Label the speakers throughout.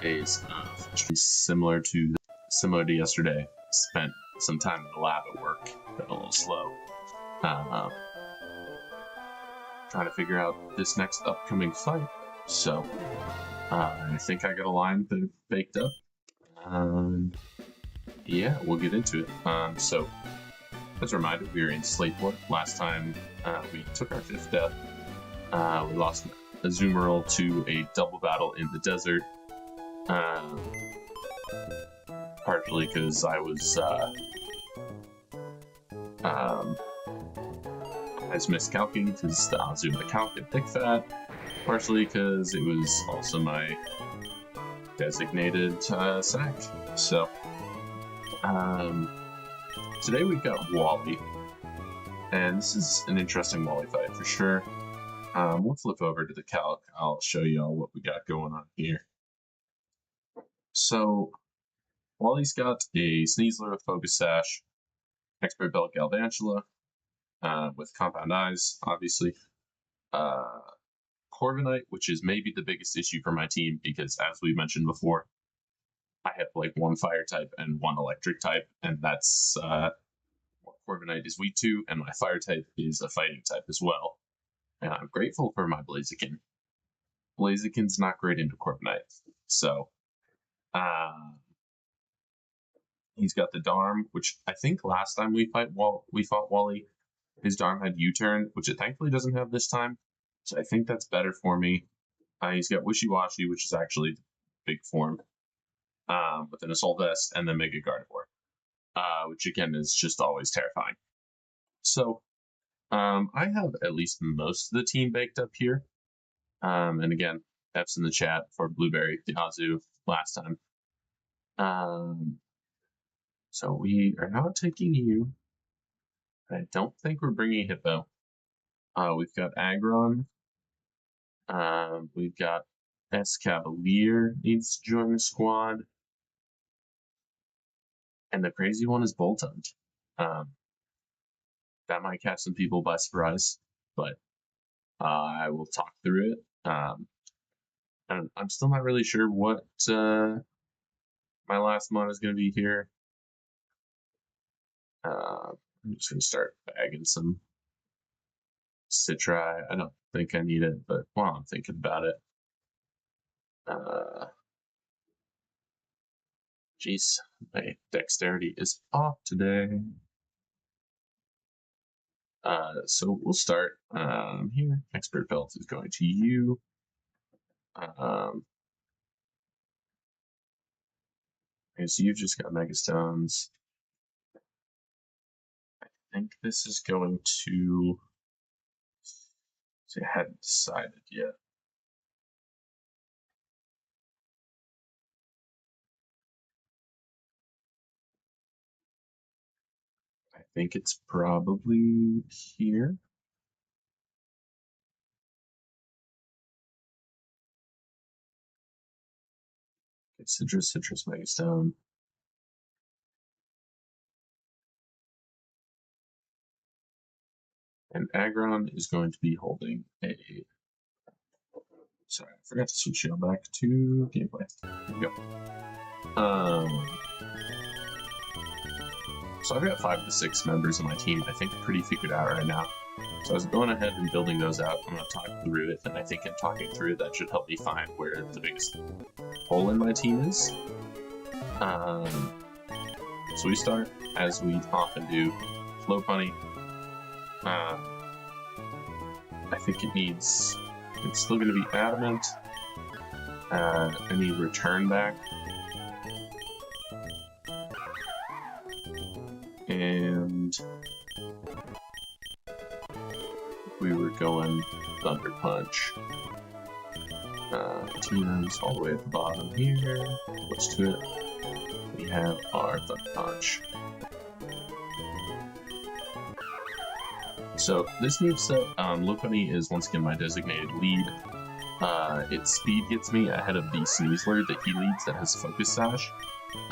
Speaker 1: Days similar to yesterday. Spent some time in the lab at work, been a little slow. Trying to figure out this next upcoming fight. So I think I got a line that baked up. Yeah, we'll get into it. So as a reminder, we were in Slateport last time. We took our 5th death. We lost Emerald to a double battle in the desert. Partially because I was miscalculating because the Azuma calc and thick fat. Partially because it was also my designated sack. So today we've got Wally, and this is an interesting Wally fight for sure. We'll flip over to the calc. I'll show you all what we got going on here. So Wally's got a Sneasler with Focus Sash, Expert Belt Galvantula with Compound Eyes, obviously. Corviknight, which is maybe the biggest issue for my team because, as we mentioned before, I have like 1 fire type and 1 electric type, and that's what Corviknight is weak to, and my fire type is a fighting type as well. And I'm grateful for my Blaziken. Blaziken's not great into Corviknight, so he's got the Darm, which I think last time we fought Wally, his Darm had U-turn, which it thankfully doesn't have this time. So I think that's better for me. He's got Wishy-Washy, which is actually the big form, with an Assault Vest, and then Mega Gardevoir, which again is just always terrifying. So I have at least most of the team baked up here. And again, F's in the chat for Blueberry, the Azu last time. So we are not taking you. I don't think we're bringing Hippo. We've got Aggron. We've got Escavalier needs to join the squad. And the crazy one is Boltund. That might catch some people by surprise, but I will talk through it. And I'm still not really sure what my last mod is going to be here. I'm just going to start bagging some Citri. I don't think I need it, but while I'm thinking about it. Jeez, my dexterity is off today. So we'll start here. Expert Belt is going to you. Okay, so you've just got Mega Stones. I think this is going to. See, I hadn't decided yet. I think it's probably here. Okay, Citrus, Mega Stone. And Aggron is going to be holding a. Sorry, I forgot to switch you back to gameplay. There we go. So I've got 5 of the 6 members of my team, I think, pretty figured out right now. So I was going ahead and building those out. I'm going to talk through it, and I think in talking through it, that should help me find where the biggest hole in my team is. So we start, as we often do, Lopunny. I think it's still going to be Adamant. I need Return Back. And we were going Thunder Punch. Tina's all the way at the bottom here. Close to it. We have our Thunder Punch. So this moveset, Lopunny is once again my designated lead. Its speed gets me ahead of the Sneasler that he leads that has Focus Sash.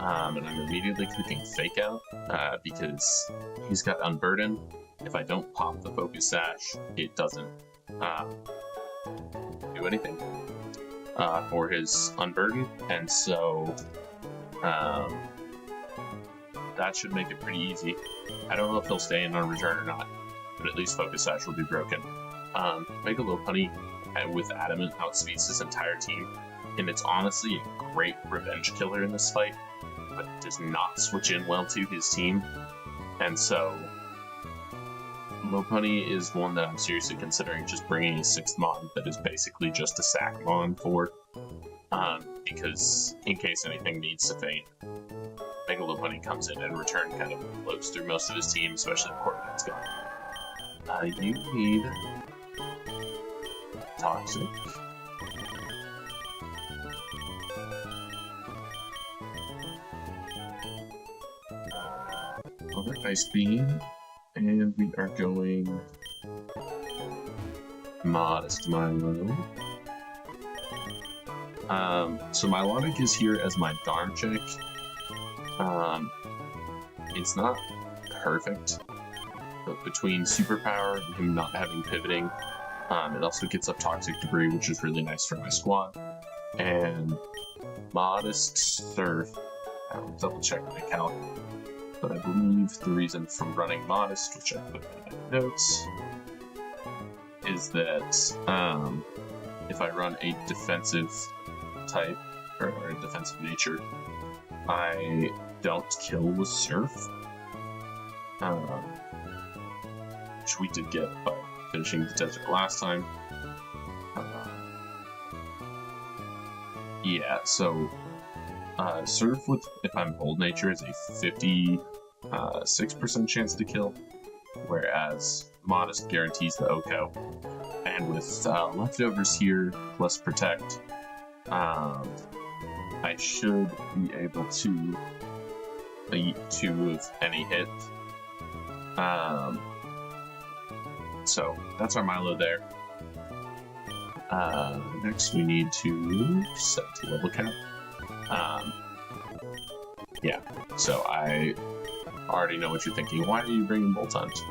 Speaker 1: And I'm immediately clicking Fake Out because he's got Unburden. If I don't pop the Focus Sash, it doesn't do anything for his Unburden, and so that should make it pretty easy. I don't know if he'll stay in on return or not, but at least Focus Sash will be broken. Mega Lopunny with Adamant outspeeds his entire team, and it's honestly a great revenge killer in this fight, but it does not switch in well to his team, and so Lopunny is one that I'm seriously considering just bringing a 6th Mon that is basically just a sack Mon for, because in case anything needs to faint, Mega Lopunny comes in and return kind of blows through most of his team, especially if Corviknight's gone. You need Toxic. Another Ice Beam. And we are going Modest Milo. So Milotic is here as my Darm check. It's not perfect, but between Superpower and him not having pivoting, it also gets up Toxic Debris, which is really nice for my squad. And Modest Surf, I'll double check my calc. But I believe the reason for running Modest, which I put in my notes, is that if I run a defensive type, or a defensive nature, I don't kill with Surf, which we did get by finishing the desert last time. Yeah, so Surf with, if I'm Bold Nature, is a 56% chance to kill, whereas Modest guarantees the OHKO. And with leftovers here, plus Protect, I should be able to eat 2 of any hit. So that's our Milo there. Next we need to set the level cap. Yeah, so I already know what you're thinking. Why are you bringing Bolt Hunt?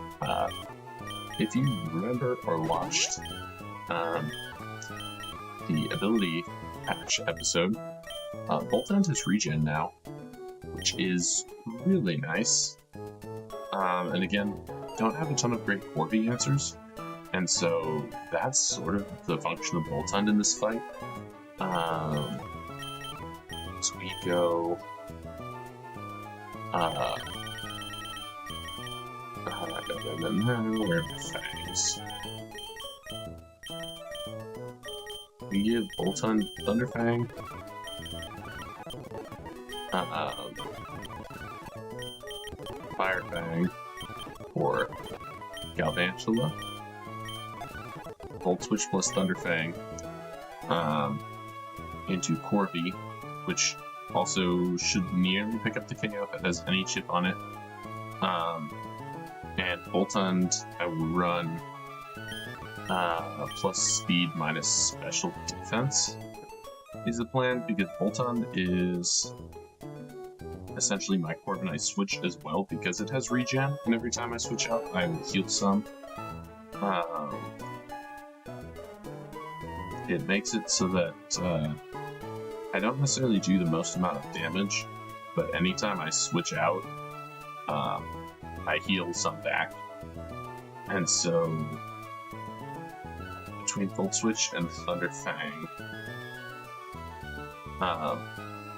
Speaker 1: If you remember or watched the ability patch episode, Bolt Hunt is regen now, which is really nice. And again, don't have a ton of great Corby answers, and so that's sort of the function of Bolt Hunt in this fight. So we go where are my fangs? We give Bolt Hunt Thunderfang. Firefang for Galvantula. Volt Switch plus Thunderfang into Corby, which also should nearly pick up the KO if it has any chip on it. And Bolt Hunt, I will run plus speed minus special defense is the plan, because Bolt Hunt is essentially my Corviknight switch as well, because it has regen, and every time I switch out, I will heal some. It makes it so that I don't necessarily do the most amount of damage, but anytime I switch out, I heal some back. And so, between Volt Switch and Thunder Fang,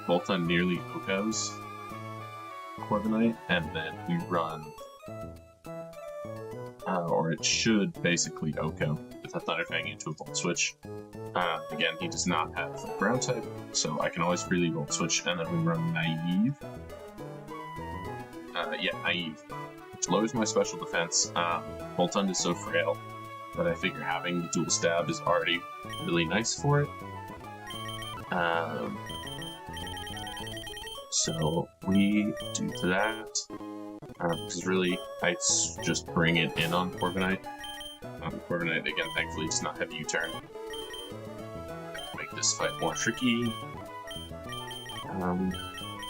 Speaker 1: Bolt Hunt nearly OHKOs Corviknight, and then we run, or it should basically OHKO with a Thunder Fang into a Volt Switch. Again, he does not have a ground type, so I can always freely Volt Switch, and then we run Naive. Naive, which lowers my special defense. Bolt Hunt is so frail that I figure having the dual stab is already really nice for it. So we do that, because really I just bring it in on Corviknight. Corviknight, again, thankfully does not have U-turn. Make this fight more tricky.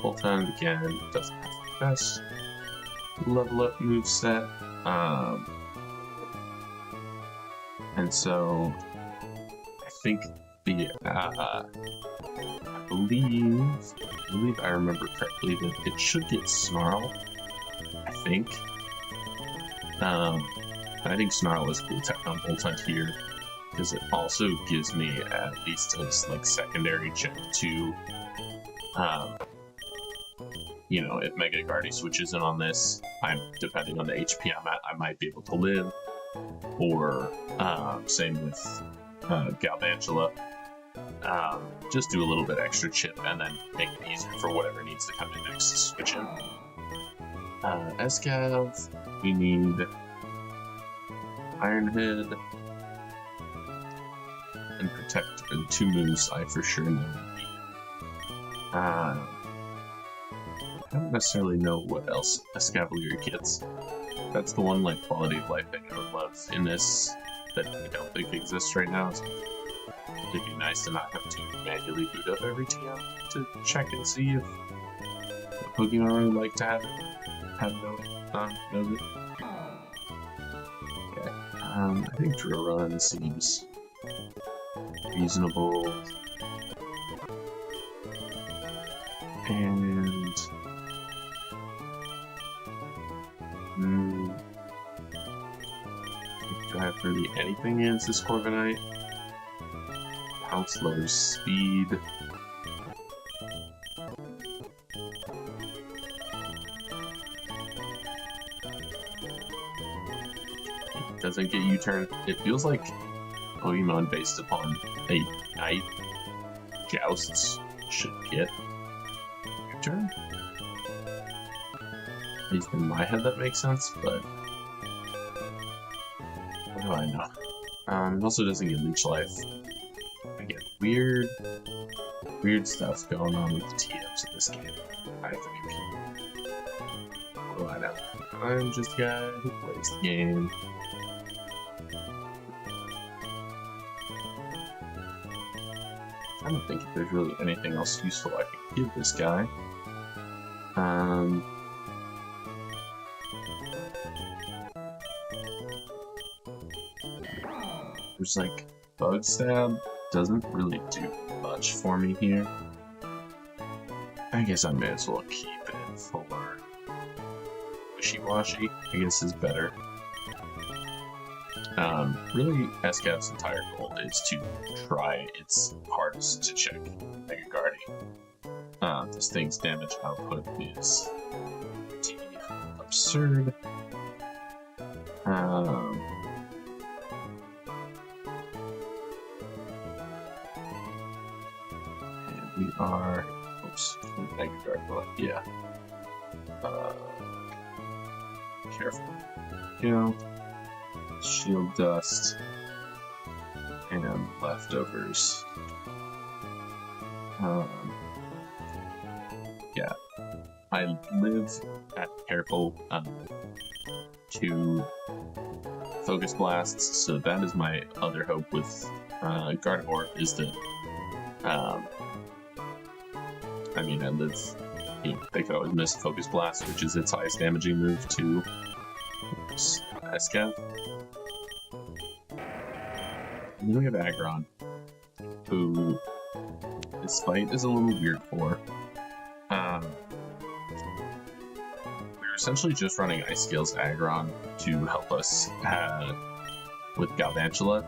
Speaker 1: Bolton, again, doesn't have the best level up moveset. And so, I think the, I believe I remember correctly that it should get Snarl, I think. I think Snarl is cool tech on Bolton here, because it also gives me at least a like secondary check to, you know, if Mega Guardy switches in on this, depending on the HP I'm at, I might be able to live. Or same with Galvantula. Just do a little bit extra chip and then make it easier for whatever needs to come in next to switch in. Escav, we need Ironhead and Protect are the two moves I for sure know. I don't necessarily know what else Escavalier gets. That's the one like quality of life thing I would love in this that I don't think exists right now. So it'd be nice to not have to manually boot up every TM to check and see if the Pokemon would like to have knows it. Okay. I think Drill Run seems reasonable. And do I have really anything against this Corviknight? Pounce lowers speed. It doesn't get U-turn. It feels like Pokemon based upon a Night Jousts should get U-turn. At least in my head that makes sense, but what do I know? It also doesn't get Leech Life. Again, weird stuff going on with the TMs in this game, I think. What do I know? I'm just a guy who plays the game. I don't think there's really anything else useful I can give this guy. There's like Bug Stab doesn't really do much for me here. I guess I may as well keep it for Wishy-Washy, I guess is better. Really, Escav's entire goal is to try its hardest to check Mega Guardy. This thing's damage output is pretty absurd. We are, oops, Mega Guard, yeah. Careful. You know, Shield Dust and leftovers. Yeah, I live at Careful to Focus Blasts, so that is my other hope with Gardevoir, is that I mean, I live, you know, they could always miss Focus Blast, which is its highest damaging move to Escav. And then we have Aggron, who this fight is a little weird for. We're essentially just running Ice Scales Aggron to help us with Galvantula,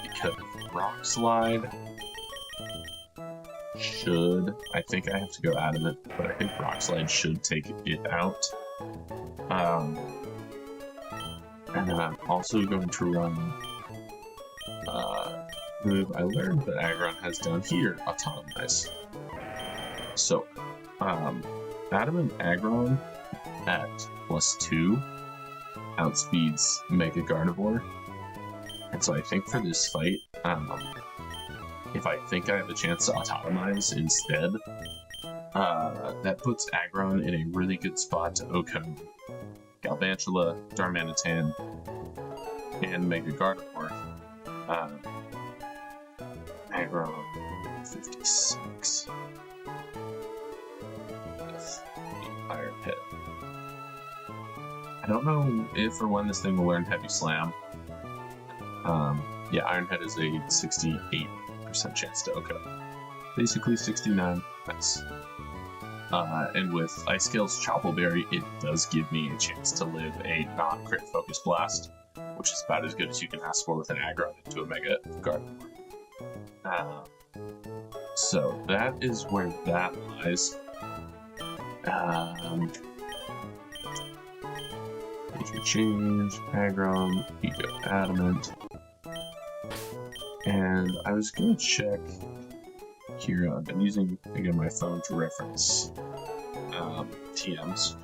Speaker 1: because Rock Slide should, I think I have to go Adamant, but I think Rock Slide should take it out. And then I'm also going to run move I learned that Aggron has down here, Autonomize. So, Adamant Aggron at +2 outspeeds Mega Gardevoir. And so I think for this fight, if I think I have a chance to Autonomize instead, that puts Aggron in a really good spot to OHKO Galvantula, Darmanitan, and Mega Gardevoir. Aggron 56. Iron Head. I don't know if or when this thing will learn Heavy Slam. Yeah, Iron Head is a 68% chance to OHKO. Basically 69. Nice. And with Ice Scale's Chople Berry, it does give me a chance to live a non-crit focus blast, which is about as good as you can ask for with an Aggron into a Mega Gardevoir. So that is where that lies. Major change, Aggron, Ego Adamant. And I was gonna check here. I've been using again my phone to reference TMs.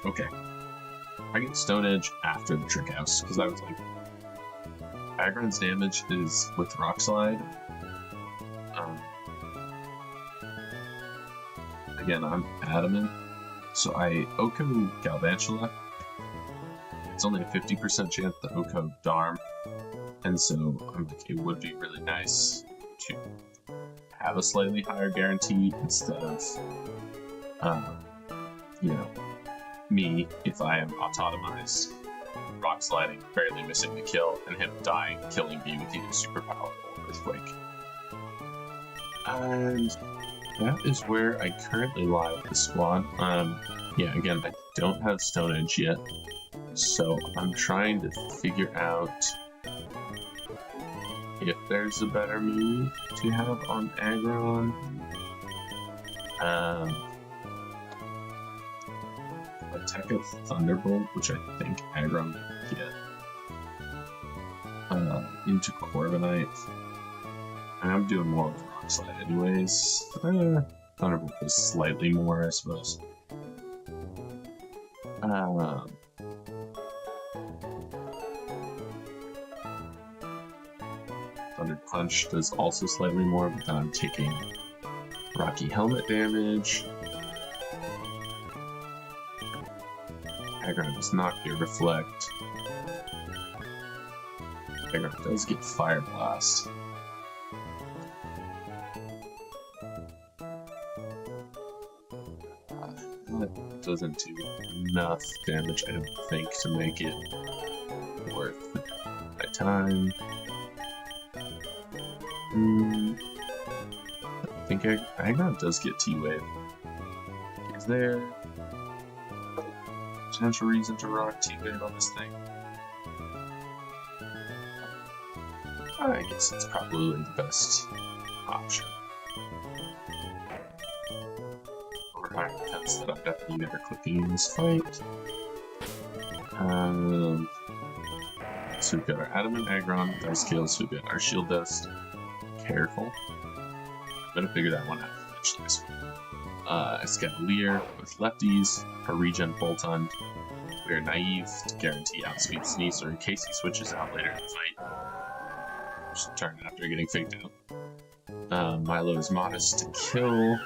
Speaker 1: Okay, I get Stone Edge after the Trick House because I was like, Aggron's damage is with Rock Slide. Again, I'm adamant, so I OHKO Galvantula. It's only a 50% chance to OHKO Darm, and so I'm like, it would be really nice to have a slightly higher guarantee instead of, you know, me if I am autotomized, rock sliding, barely missing the kill, and him dying, killing me with either superpower or earthquake. And that is where I currently lie with the squad. Yeah, again, I don't have Stone Edge yet, so I'm trying to figure out if there's a better move to have on Aggron. Attack of Thunderbolt, which I think Aggron might get. Into Corviknight. I'm doing more with Rock Slide anyways. Thunderbolt is slightly more, I suppose. Thunder Punch does also slightly more, but then I'm taking Rocky Helmet damage. Aggron does not get Reflect. Aggron does get Fire Blast. That doesn't do enough damage, I don't think, to make it worth my time. I think Aggron does get T-Wave. Is there potential reason to rock T-Wave on this thing? I guess it's probably the best option. Or Iron Defense that I'm definitely never clicking in this fight. So we've got our Adamant Aggron with our skills, so we've got our Shield Dust. Careful. I'm gonna figure that one out eventually. Escavalier with lefties, our regen Boltund. We are naive to guarantee outspeed Sneeze, or in case he switches out later in the fight. Just turn after getting faked out. Milo is modest to kill.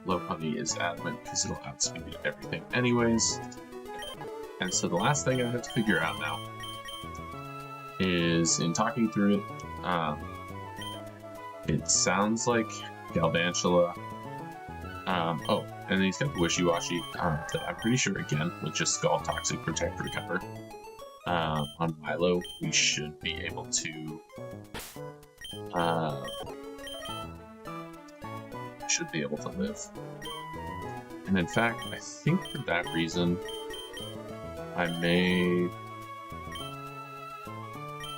Speaker 1: Lopunny is adamant because it'll outspeed everything anyways. And so the last thing I have to figure out now is, in talking through it, it sounds like Galvantula. Oh, and then he's got the Wishy-Washy that I'm pretty sure, again, with just Scald, Toxic, Protect, Recover. On Milo, we should be able to live. And in fact, I think for that reason, I may...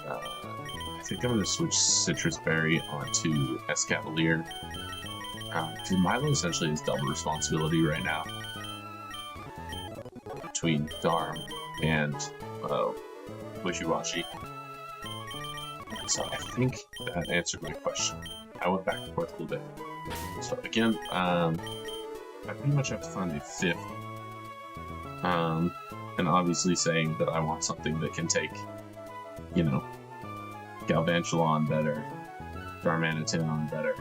Speaker 1: I think I'm going to switch Citrus Berry onto Escavalier. Because Milo essentially has double responsibility right now between Darm and Wishy-Washy. So I think that answered my question. I went back and forth a little bit. So again, I pretty much have to find a fifth. And obviously saying that I want something that can take, you know, Galvantula on better, Darmanitan on better,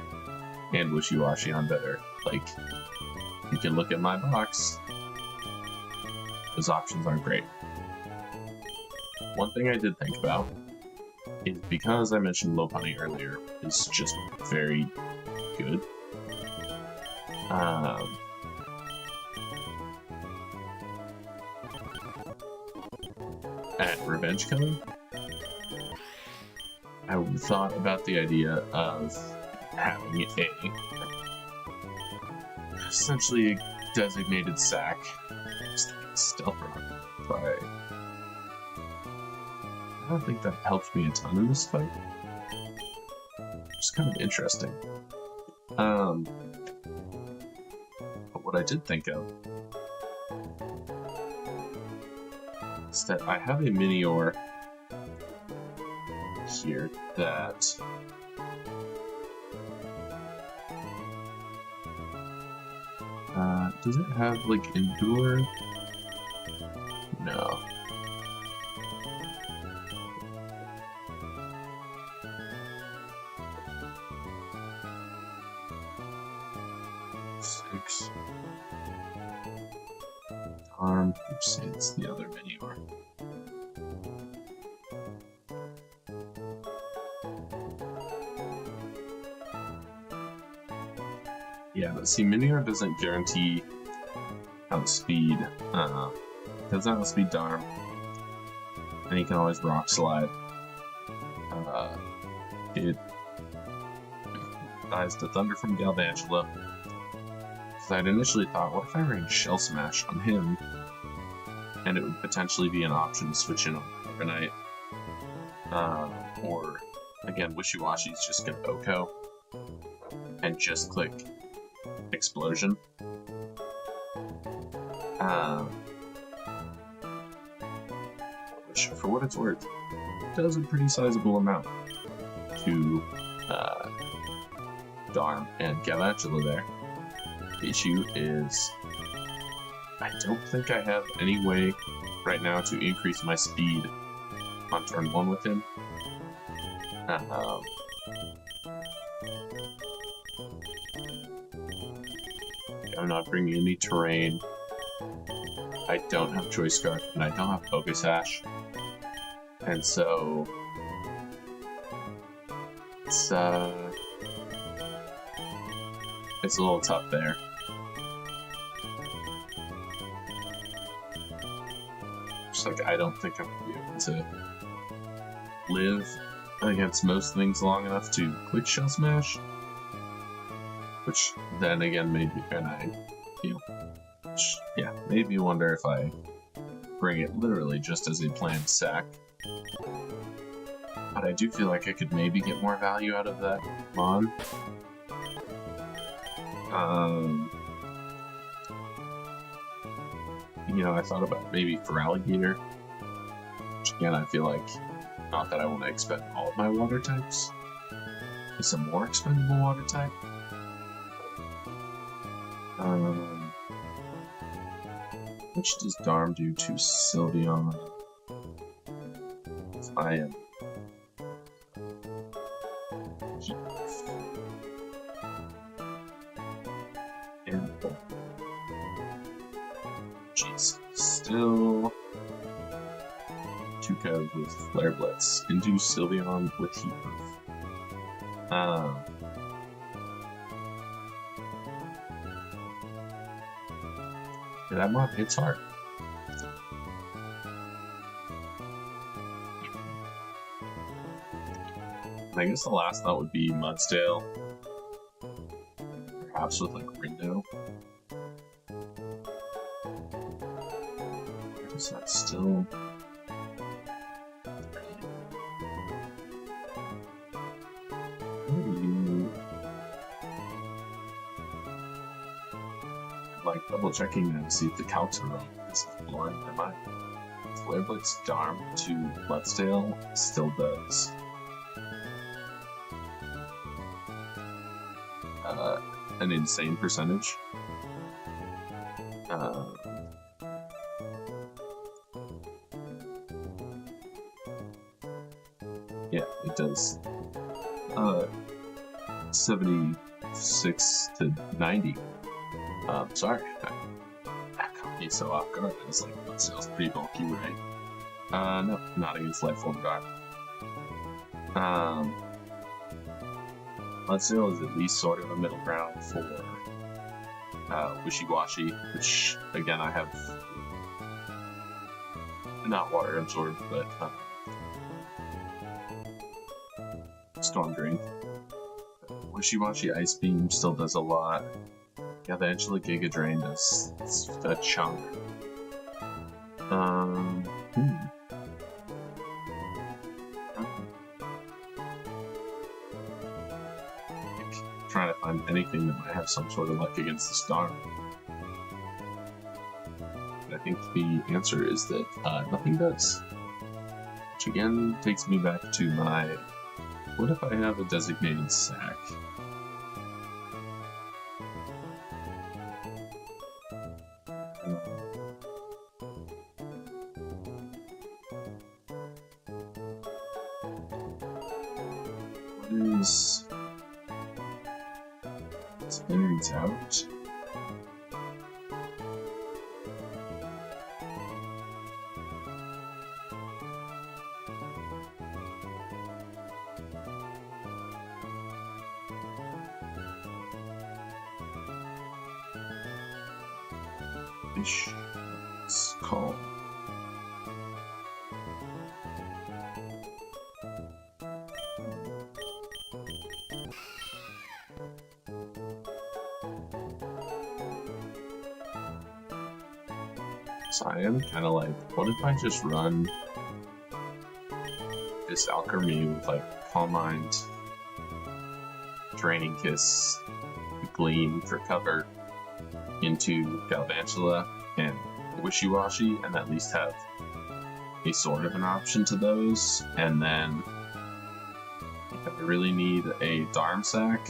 Speaker 1: and Wishy-Washy on better. Like, you can look at my box. Those options aren't great. One thing I did think about is because I mentioned Lopunny earlier is just very good. At Revenge Killing, I thought about the idea of having essentially a designated sack. Stealth Rock, but I don't think that helped me a ton in this fight. It's kind of interesting. But what I did think of is that I have a Minior here that does it have like Endure? No. Six. Arm. Oops, it's the other Minior. Yeah, but see, Minior doesn't guarantee outspeed. Doesn't outspeed Darm, and you can always Rock Slide. It dies to Thunder from Galvantula. Because I'd initially thought, what if I ran Shell Smash on him, and it would potentially be an option to switch in on Carbonite, or again, Wishy-Washy's just gonna OHKO and just click Explosion. Which, for what it's worth, does a pretty sizable amount to Darm and Galvantula there. The issue is, I don't think I have any way right now to increase my speed on turn 1 with him. I'm not bringing any terrain. I don't have Choice Scarf, and I don't have Focus Sash. And so it's a little tough there. Just like, I don't think I'm gonna be able to live against most things long enough to click Shell Smash. Which then again made me made me wonder if I bring it literally just as a planned sack. But I do feel like I could maybe get more value out of that Mon. I thought about maybe Feraligatr, which again I feel like, not that I want to expend all of my water types, it's a more expendable water type. Which does Darm do to Sylveon? If I am jeez, still 2 codes with Flare Blitz into Sylveon with Heat Proof. That mod hits hard. And I guess the last thought would be Mudsdale. Perhaps with like Rindo. Or is that still... Like double checking and see if the calcs are wrong. This is blowing my mind. Flare Blitz Darm to Mudsdale still does an insane percentage. Yeah, it does 76 to 90. Sorry, that caught me so off guard. I was like, Bloodseal's pretty bulky, right? No, not against Lightform Guard. Bloodseal is at least sort of a middle ground for Wishy-Washy, which, again, I have not water absorbed, but Storm Drain. Wishy-Washy Ice Beam still does a lot. Yeah, the Angela Giga Drain does a chunk. Trying to find anything that might have some sort of luck against the star. But I think the answer is that nothing does. Which again takes me back to my, what if I have a designated sack? What is... Spinning's out. Fish. Let's call. So I am kind of like, what if I just run this Alchemy with like Calm Mind, Draining Kiss, Gleam for cover into Galvantula and Wishy-Washy, and at least have a sort of an option to those, and then if I really need a Dharm Sack,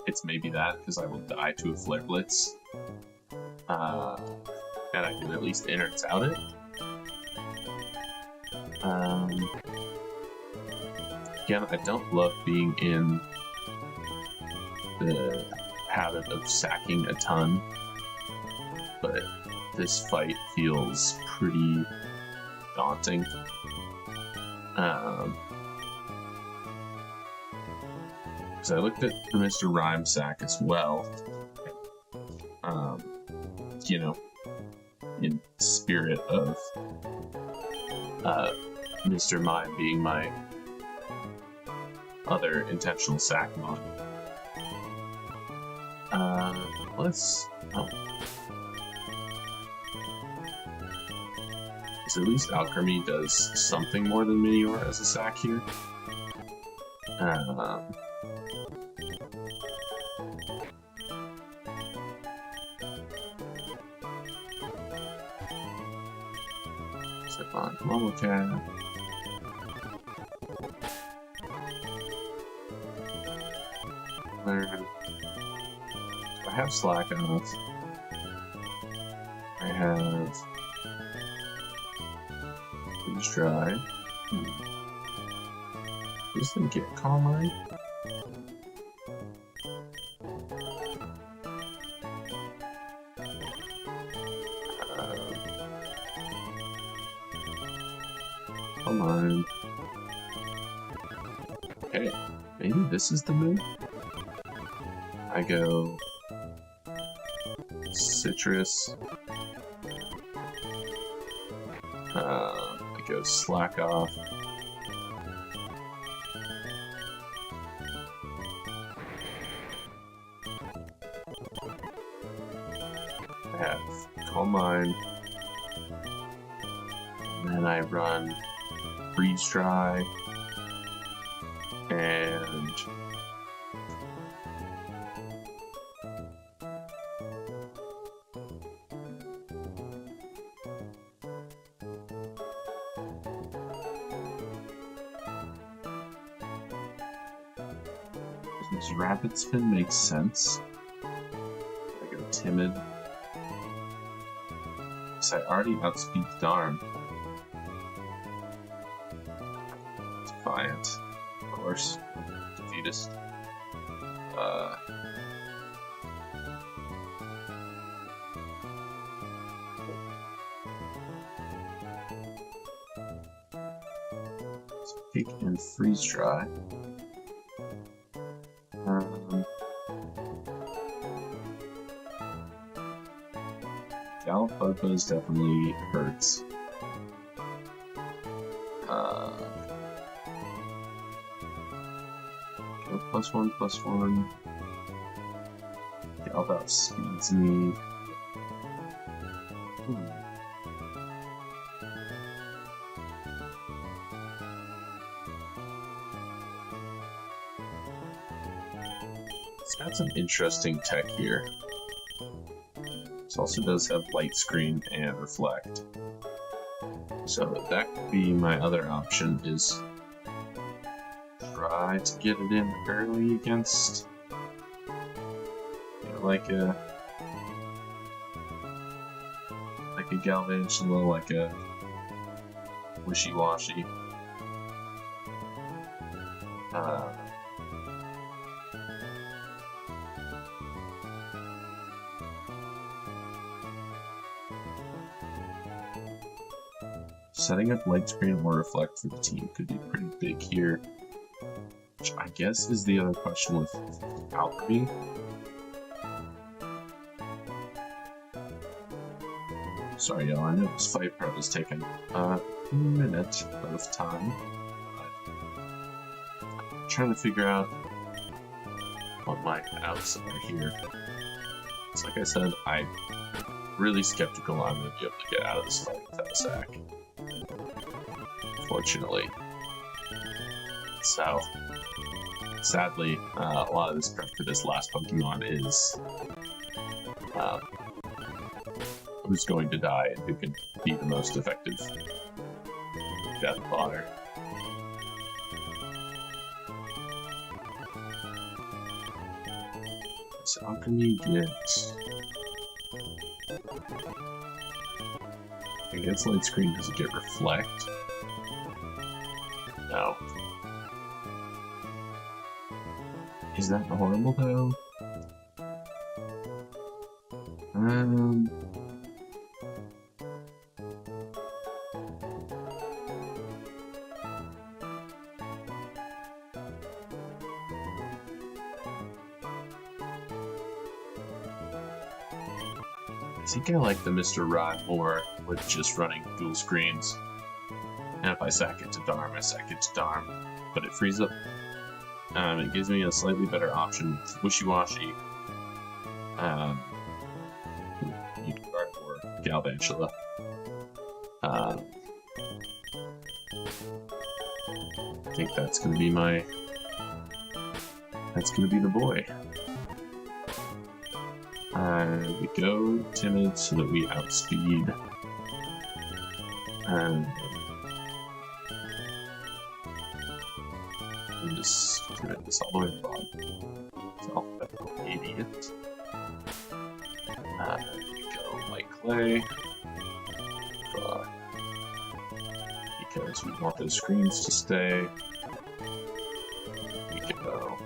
Speaker 1: it's maybe that, because I will die to a Flare Blitz. And I can at least in or out it. Again, I don't love being in the habit of sacking a ton, but this fight feels pretty daunting. Because I looked at the Mr. Rhyme sack as well, you know, in spirit of Mr. Mime being my other intentional sack mod. Let's... oh. So at least Alchemy does something more than Meteor as a sack here. Step on Momocat. Learn. I have Slack off. I have Freeze Dry. Does this get Calm Mind? Calm Mind. Okay, maybe this is the move. I go Citrus. I go Slack off. I have Calm Mind. And then I run Freeze Dry. And this Rapid Spin makes sense. I go Timid. So I already outspeed Dharm. Defiant. course. Defeatist. Kick and freeze dry. Galapagos definitely hurts. Go +1/+1. Gal outspeeds me. It's got some interesting tech here. This also does have light screen and reflect. So that could be my other option, is try to get it in early against, you know, like a Galvantula, like a Wishy-Washy. Setting up light screen or reflect for the team could be pretty big here, which I guess is the other question with Alchemy. Sorry y'all, I know this fight part is taking a minute of time, but I'm trying to figure out what my outs are here. It's like I said, I'm really skeptical I'm going to be able to get out of this fight without a sack. Fortunately. So, sadly, a lot of this prep for this last Pokemon is who's going to die and who can be the most effective death fodder. So how can you get... Against light screen, does it get reflect? No. Is that horrible though? I think I like the Mr. Rod more with just running dual screens. And if I sack it to Darm, I sack it to Darm. But it frees up. It gives me a slightly better option with Wishy-Washy. Guard or Galvantula. I think that's gonna be my... That's gonna be the boy. We go timid so that we outspeed. And we just commit this all the way to the bottom. It's alphabetical idiot. We go light clay. Because we want those screens to stay. We go.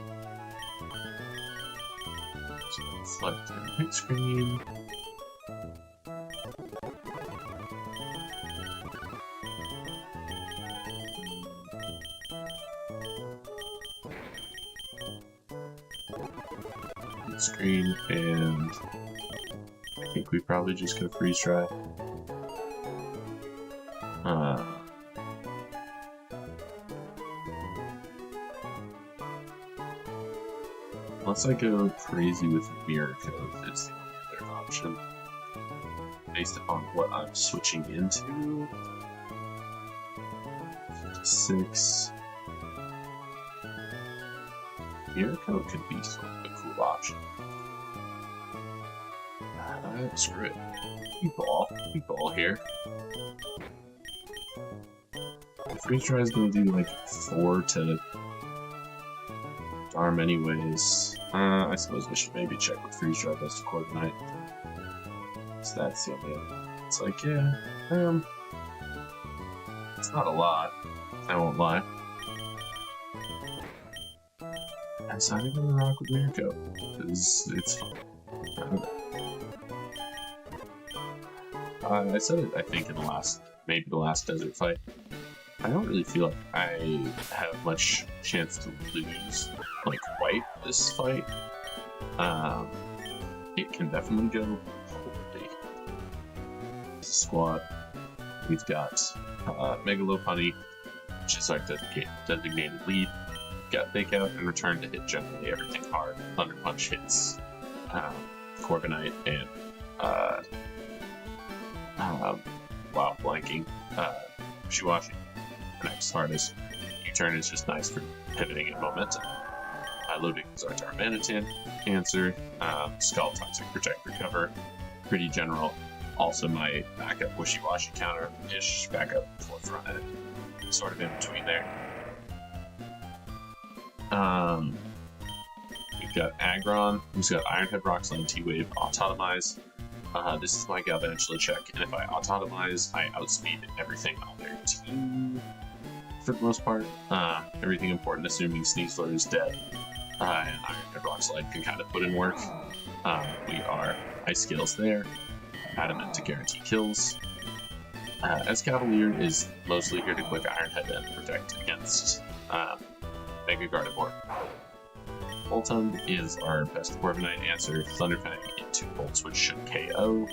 Speaker 1: Select and hit screen. Hit screen, and I think we probably just go freeze dry. Unless I go crazy with Mirror Code, is the only other option. Based upon what I'm switching into. 56. Mirror Code could be sort of a cool option. Screw it. We ball here. Freeze Dry is going to do like 4 to Darm anyways. I suppose we should maybe check what Freeze Dry does to Coordinate. So that's the only other. It's like, yeah, it's not a lot, I won't lie. I decided to rock with Mirko because it's fun. I don't know. I said it, I think, in maybe the last desert fight. I don't really feel like I have much chance to lose, like, quite this fight. It can definitely go poorly. This squad, we've got Megalopunny, which is our designated lead. We've got Fake Out and Return to hit generally everything hard. Thunder Punch hits Corviknight and wow, blanking. Wishy-Washy. Next hardest. U-turn is just nice for pivoting and momentum. Loading is our Darmanitan answer. Skull Toxic Protect Recover. Pretty general. Also my backup Wishy-Washy counter-ish. Backup forefront end. Sort of in between there. We've got Aggron, who's got Iron Head, Rock Slide, T-Wave, Autotomize. This is my Galvantula check, and if I Autotomize, I outspeed everything on their team for the most part. Everything important, assuming Sneasler is dead, and Iron Head, Rock Slide can kind of put in work. We are Ice Scales there, Adamant to guarantee kills. As Cavalier is mostly here to click Iron Head and protect against Mega Gardevoir. Voltund is our best Corviknight answer. Thunderfang into Bolts, which should KO.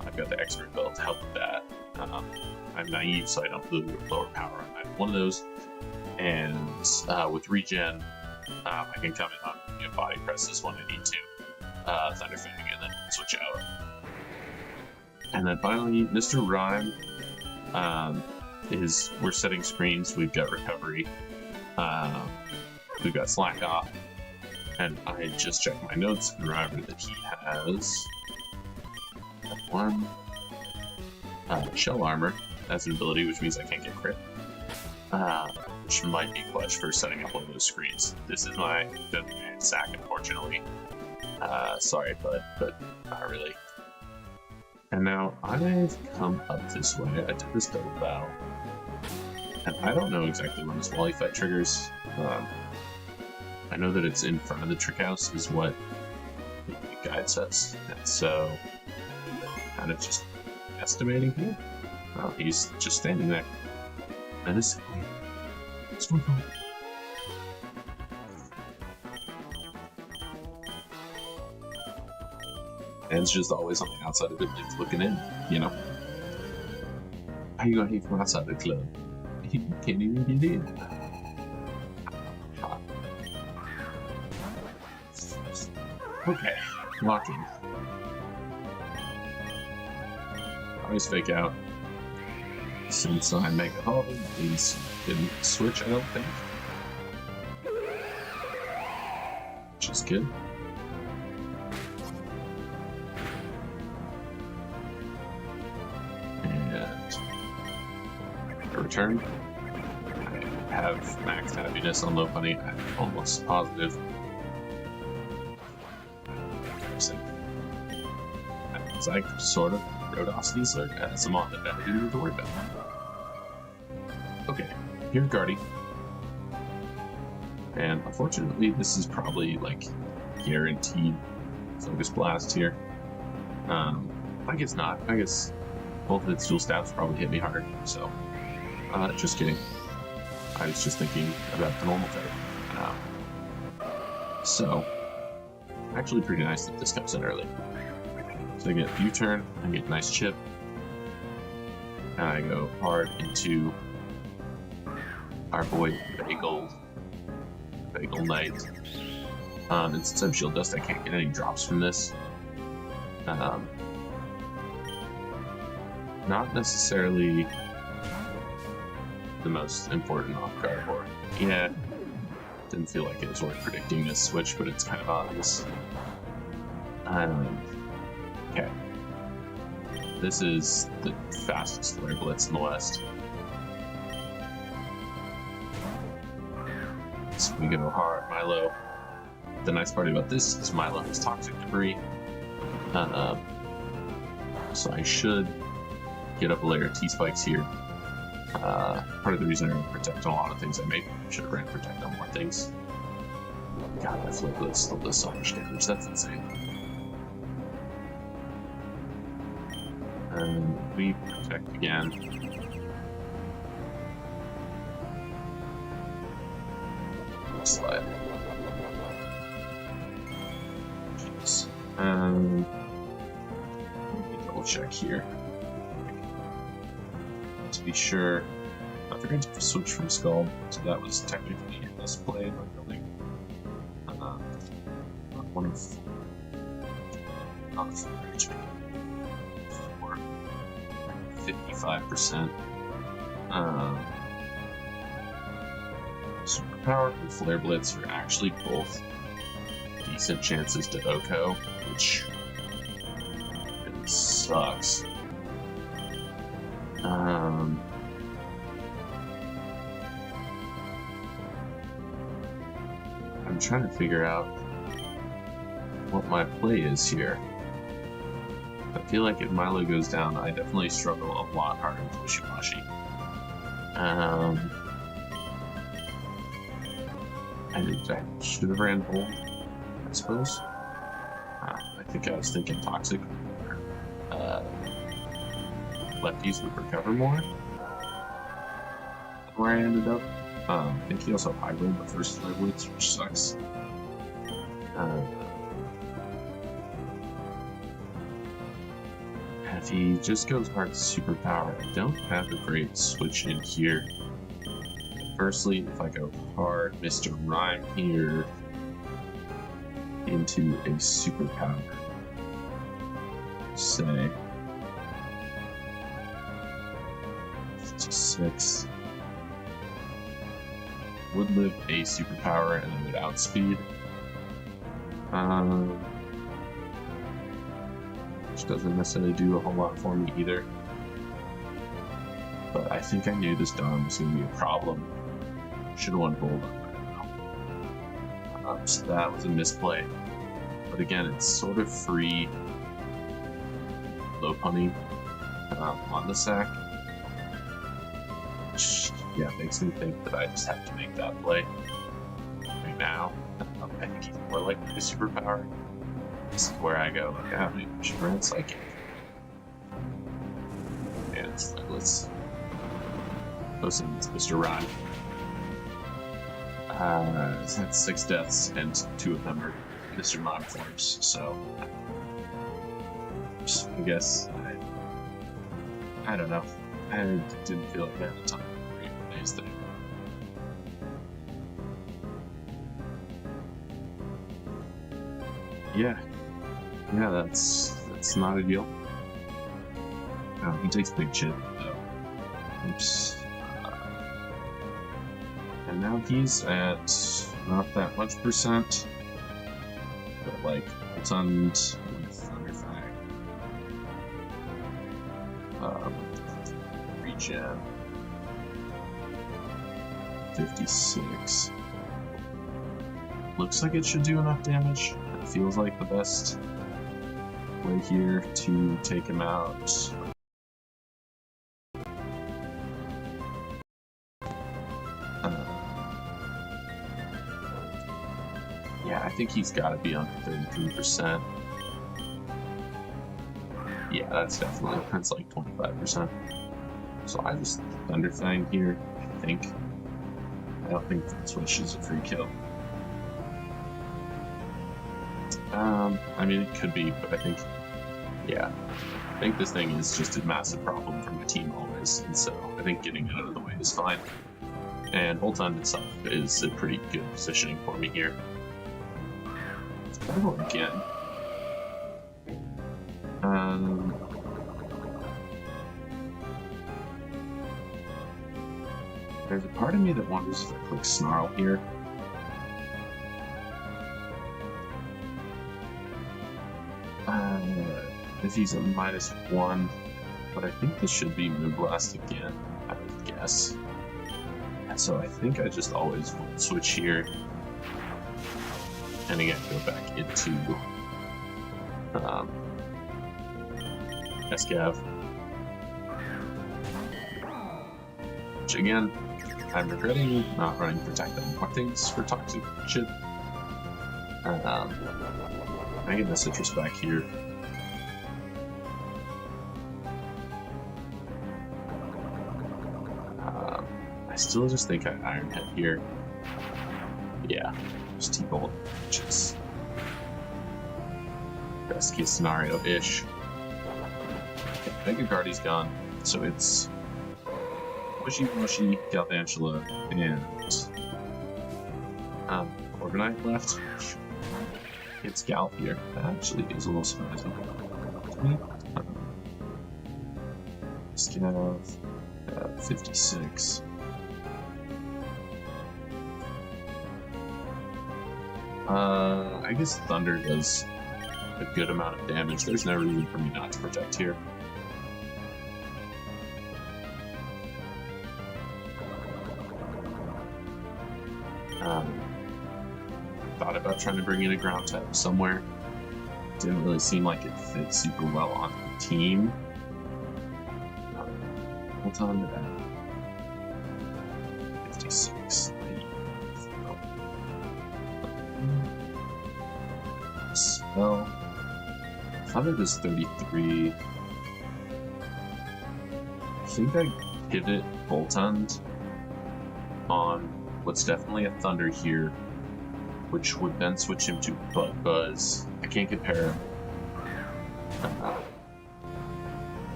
Speaker 1: I've got the expert build to help with that. I'm naive, so I don't do lower power on either one of those. And with regen, I can come in on body presses when I need to. Thunderfang, and then switch out. And then finally, Mr. Rhyme we're setting screens. We've got recovery. We've got slack off. And I just checked my notes and remembered that he has one shell armor as an ability, which means I can't get crit. Which might be clutch for setting up one of those screens. This is my designated sack, unfortunately. Sorry, bud, but not really. And now I've come up this way. I did this double battle. And I don't know exactly when this Wally fight triggers. I know that it's in front of the trick house is what the guide says. And so, kind of just estimating here. Well, he's just standing there. That is it's one point. And it's just always on the outside of it, looking in, you know? How you gonna hate from outside the club? You can't even get in. Okay, locking. Always Fake Out. Since I make a hole, these didn't switch, I don't think. Which is good. And a return. I have max happiness on Lopunny. I'm almost positive. It's like sort of wrote off Sneasler as a mod that I didn't need to worry about. Okay, here's Guardy. And unfortunately, this is probably like guaranteed Focus Blast here. I guess not. I guess both of its dual stabs probably hit me hard, so just kidding. I was just thinking about the normal type. So, actually pretty nice that this comes in early. So I get U-turn, I get nice chip, and I go hard into our boy Bagel Knight. And since I'm Shield Dust, I can't get any drops from this. Not necessarily the most important off Gardevoir. Yeah, didn't feel like it was worth predicting this switch, but it's kind of obvious. Okay. This is the fastest flare blitz in the West. So we go hard, Milo. The nice part about this is Milo has toxic debris. So I should get up a layer of T-spikes here. Part of the reason I ran Protect on a lot of things I should have ran Protect on more things. God, that flip blitz still does so much damage. That's insane. And we protect again. Slide. Jeez. Let me double check here to be sure. I forgot to switch from Skull, so that was technically a misplay by building one of not HP for 55%. Superpower and Flare Blitz are actually both decent chances to OHKO, which really sucks. I'm trying to figure out what my play is here. I feel like if Milo goes down, I definitely struggle a lot harder with Wishy-Washy. I should have ran Hold, I suppose. I think I was thinking Toxic. Lefties would recover more. Where I ended up. I think he also high rolled the first Flare Blitz, which sucks. If he just goes hard Superpower, I don't have a great switch in here. Firstly, if I go hard Mr. Rhyme here into a Superpower, say 56, would live a Superpower and then would outspeed. Which doesn't necessarily do a whole lot for me either. But I think I knew this Dom was going to be a problem. Should have won Hold on that. So that was a misplay. But again, it's sort of free low punny on the sack. Which, yeah, makes me think that I just have to make that play right now. I think he's more likely to Superpower. This is where I go, like, I maybe we should run Psychic. And it's like, let's post him to Mr. Rhyme. It's had 6 deaths, and 2 of them are Mr. Rhyme forms, so I guess I don't know. I didn't feel like I had a ton of great days there. Yeah, that's not ideal. Oh, he takes big chip though. Oops. And now he's at not that much percent, but like stunned with Thunderfang. Regen 56. Looks like it should do enough damage. It feels like the best way here to take him out. Yeah, I think he's got to be on 33%. Yeah, that's like 25%. So I just Thunderfang here, I think. I don't think that Switch is a free kill. I mean, it could be, but I think this thing is just a massive problem for my team always, and so I think getting it out of the way is fine. And Hold on itself is a pretty good positioning for me here. Oh, again. There's a part of me that wonders if I click Snarl here. If he's a -1, but I think this should be Moonblast again, I would guess. And so I think I just always want to switch here. And again, go back into Escav. Which again, I'm regretting not running Protect on more things for toxic shit. I get the citrus back here. I still just think I Iron Head here. Yeah, just T-Bolt, which is best case scenario-ish. Okay, Mega Guardy's gone, so it's Wishy Washy, Galvantula, and Corviknight left. It's Gal here. That actually is a little surprising to me. Just gonna have 56. I guess Thunder does a good amount of damage. There's no reason for me not to protect here. Thought about trying to bring in a ground type somewhere. Didn't really seem like it fit super well on the team. Hold on to that. 56. Spell. Thunder does 33. I think I pivot Voltund on what's definitely a Thunder here, which would then switch him to Buzz. I can't compare him.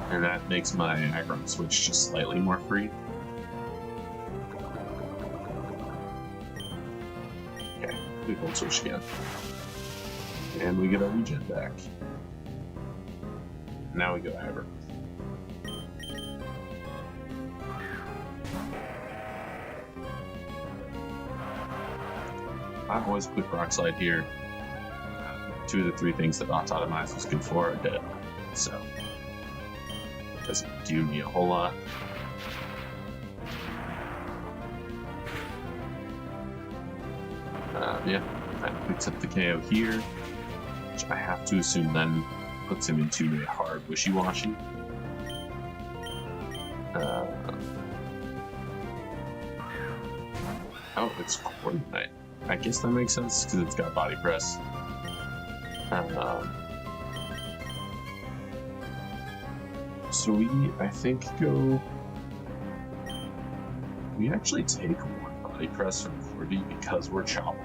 Speaker 1: And that makes my aggro switch just slightly more free. Okay, we Volt Switch again. And we get our regen back. Now we go Aggro. I've always put Rock Slide here. Two of the three things that Autotomize was good for are dead, so it doesn't do me a whole lot. Yeah, that picks up the KO here, which I have to assume then puts him into a hard Wishy-Washy. Oh, it's Coordinate. I guess that makes sense because it's got Body Press. So we, I think, go. We actually take one Body Press from 40 because we're Chopper.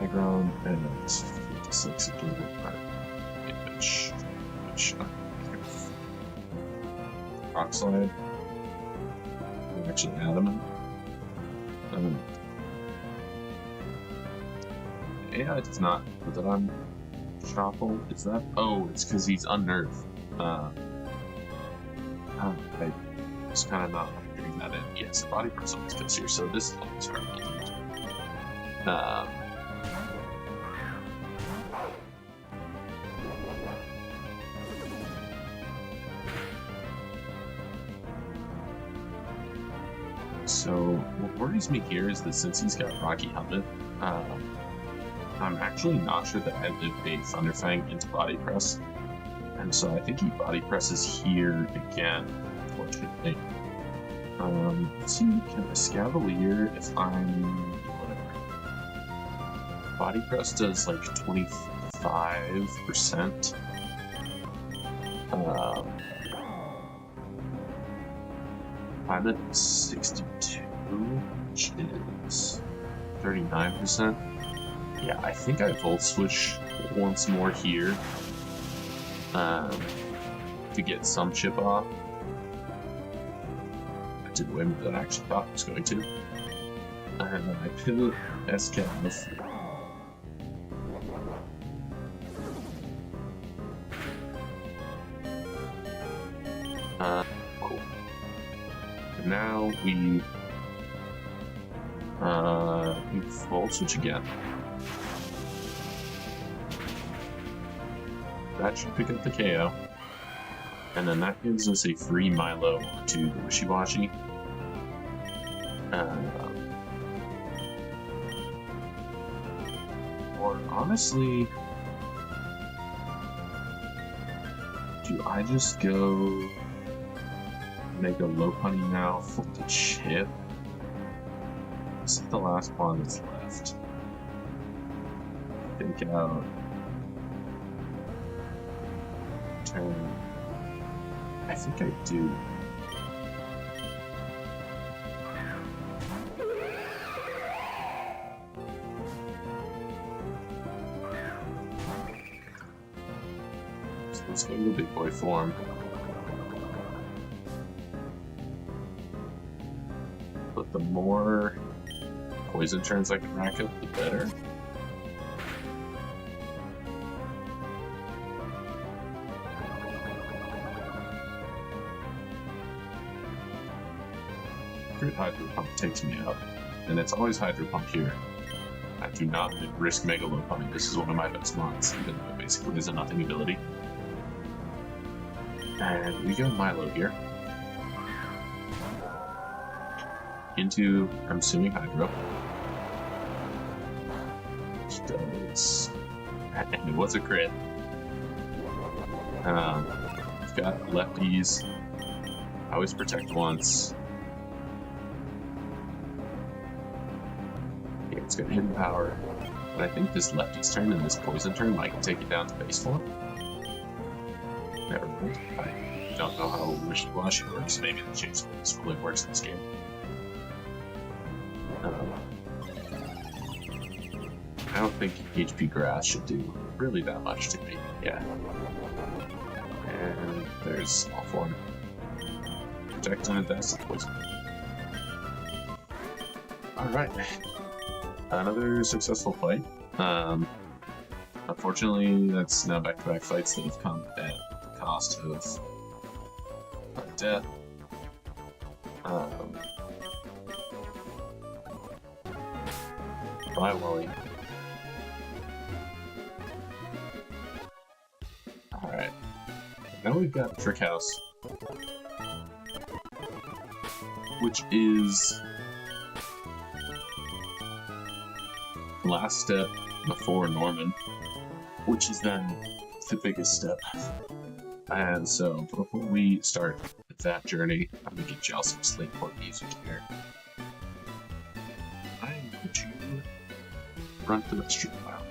Speaker 1: Aggron and 56 again. Which Rock Slide. Actually adamant. Yeah, it's not that I'm Shuffle. Is that? Oh, it's because he's unnerved. I was kind of not figuring that in. Yes, the Body Press always goes here, so this is always hard to do. So what worries me here is that since he's got Rocky Helmet, I'm actually not sure that I live a Thunderfang into Body Press, and so I think he Body Presses here again, unfortunately. Let's see, can a Scavalier, if I'm whatever. Body Press does like 25%. I'm at 62, which is 39%. Yeah, I think I Volt Switch once more here to get some chip off. I did way more than I actually thought I was going to. And then I pivot SCAV. Cool. And now we Volt Switch again. That should pick up the KO. And then that gives us a free Milo to the Wishy-Washy. Or honestly, do I just go Mega Lopunny now. Flip the chip. This is the last one that's left. Take out. Turn. I think I do. So let's go to the big boy form. But the more poison turns I can rack up, the better. Crit Hydro Pump takes me out, and it's always Hydro Pump here. I do not risk Mega Lopunny. This is one of my best mods, even though it basically is a nothing ability. And we go Milo here. Into, I'm assuming, Hydro. Which does... And it was a crit. We've got lefties. I always protect once. Yeah, it's got hidden power. But I think this lefty's turn and this poison turn might take it down to base form. Never mind. I don't know how wishy-washy works. Maybe the chase fully works in this game. I don't think HP Grass should do really that much to me. Yeah. And there's Small Form. Protect and Invest Poison. Alright. Another successful fight. Unfortunately, that's now back-to-back fights that have come at the cost of death. Bye, Wally. Alright. Now we've got Trick House, which is the last step before Norman, which is then the biggest step. And so, before we start that journey, I'm going to get y'all some Slateport music here. I'm going to run to the street file.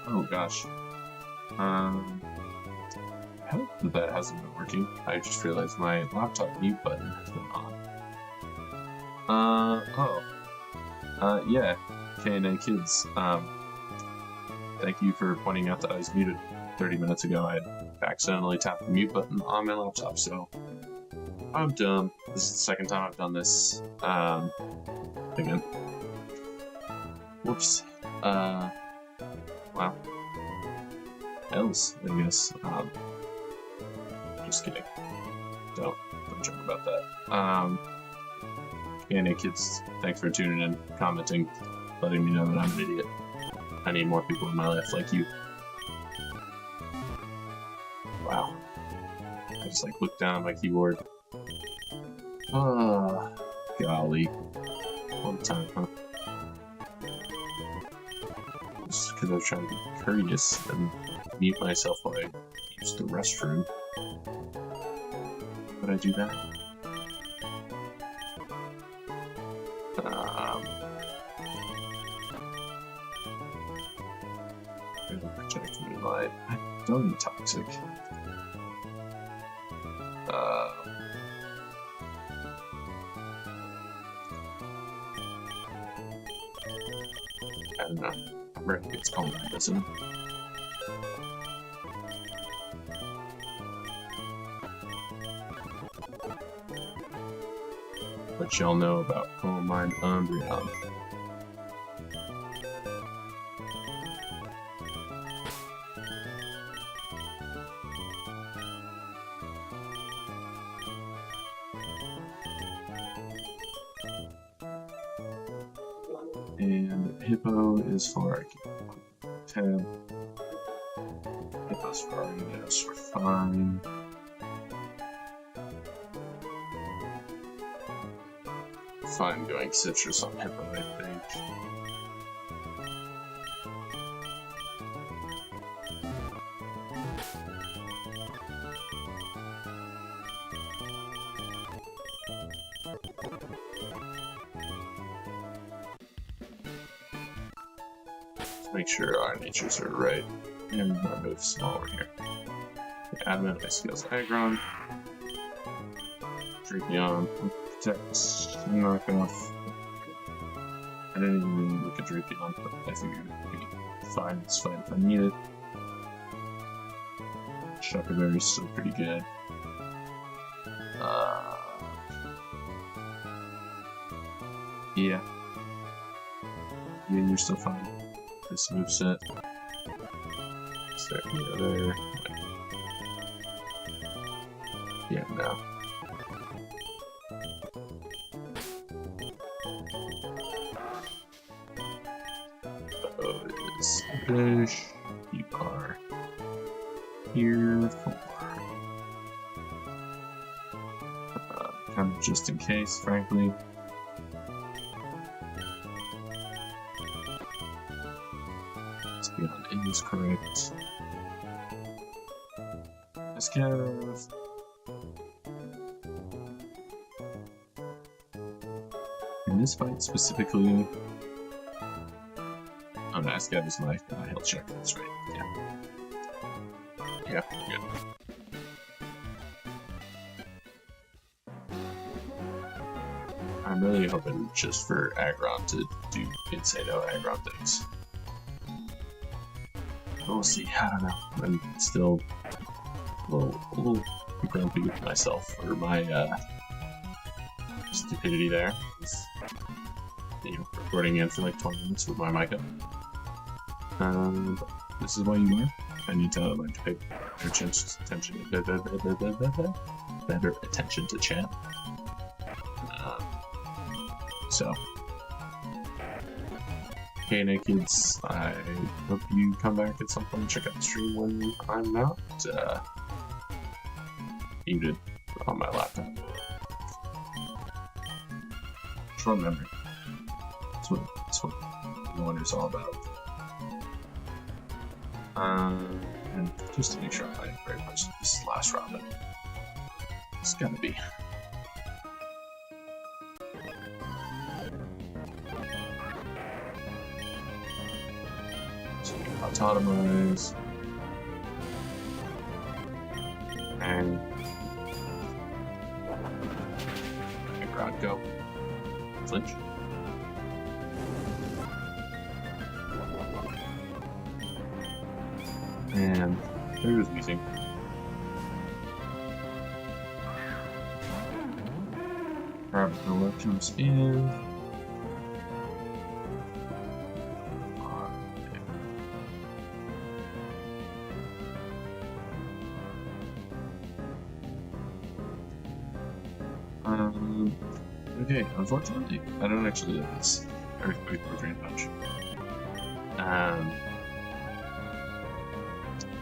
Speaker 1: Oh gosh. I hope that hasn't been working. I just realized my laptop mute button has been on. Yeah. K&A Kids. Thank you for pointing out that I was muted 30 minutes ago. I had accidentally tapped the mute button on my laptop, so I'm dumb. This is the second time I've done this. Again. Whoops. Wow. Else, I guess. Just kidding. Don't joke about that. K&A Kids, thanks for tuning in, commenting, letting me know that I'm an idiot. I need more people in my life like you. Wow. I just like looked down at my keyboard. Golly. One time, huh? Just because I was trying to be courteous and mute myself while I used the restroom. Would I do that? Protect Moonlight. I don't need Toxic. I don't know. I reckon it's called that, isn't it? Let y'all know about Coal Mine Umbreon. And Hippo is for tab. Hippo's for yes, we're fine. Fine going citrus on Hippo, I think. Make sure our natures are right, and I move small over here. Adamant, my skills Aggron, Drapion, Protect, knock off. I didn't even really look at Drapion, but I figured it would be fine. It's fine if I need it. Shuckaberry's still pretty good. Yeah. Yeah, you're still fine. This moveset. Start me there. Yeah, no. Oh, it is Fish. You are here for kind of just in case, frankly. Is correct. Let's go. In this fight specifically, oh, no, Ascav is my health check. That's right. Yeah. Yeah, good. I'm really hoping just for Aggron to do Insano Aggron things. We'll see. I don't know. I'm still a little grumpy with myself for my stupidity there. Recording in for like 20 minutes with my mic up. This is why you learn. I need to learn to pay better attention to chat. So. K&A Kids, I hope you come back at some point and check out the stream when I'm not muted on my laptop. Short memory. That's what the Wonder's all about. And just to make sure I'm hiding very much, this is last Robin. It's gonna be. Autotomize. And ground go. Flinch. And there's Weezing. Grabola comes in. Okay, unfortunately, I don't actually have this Earthquake or Drain Punch.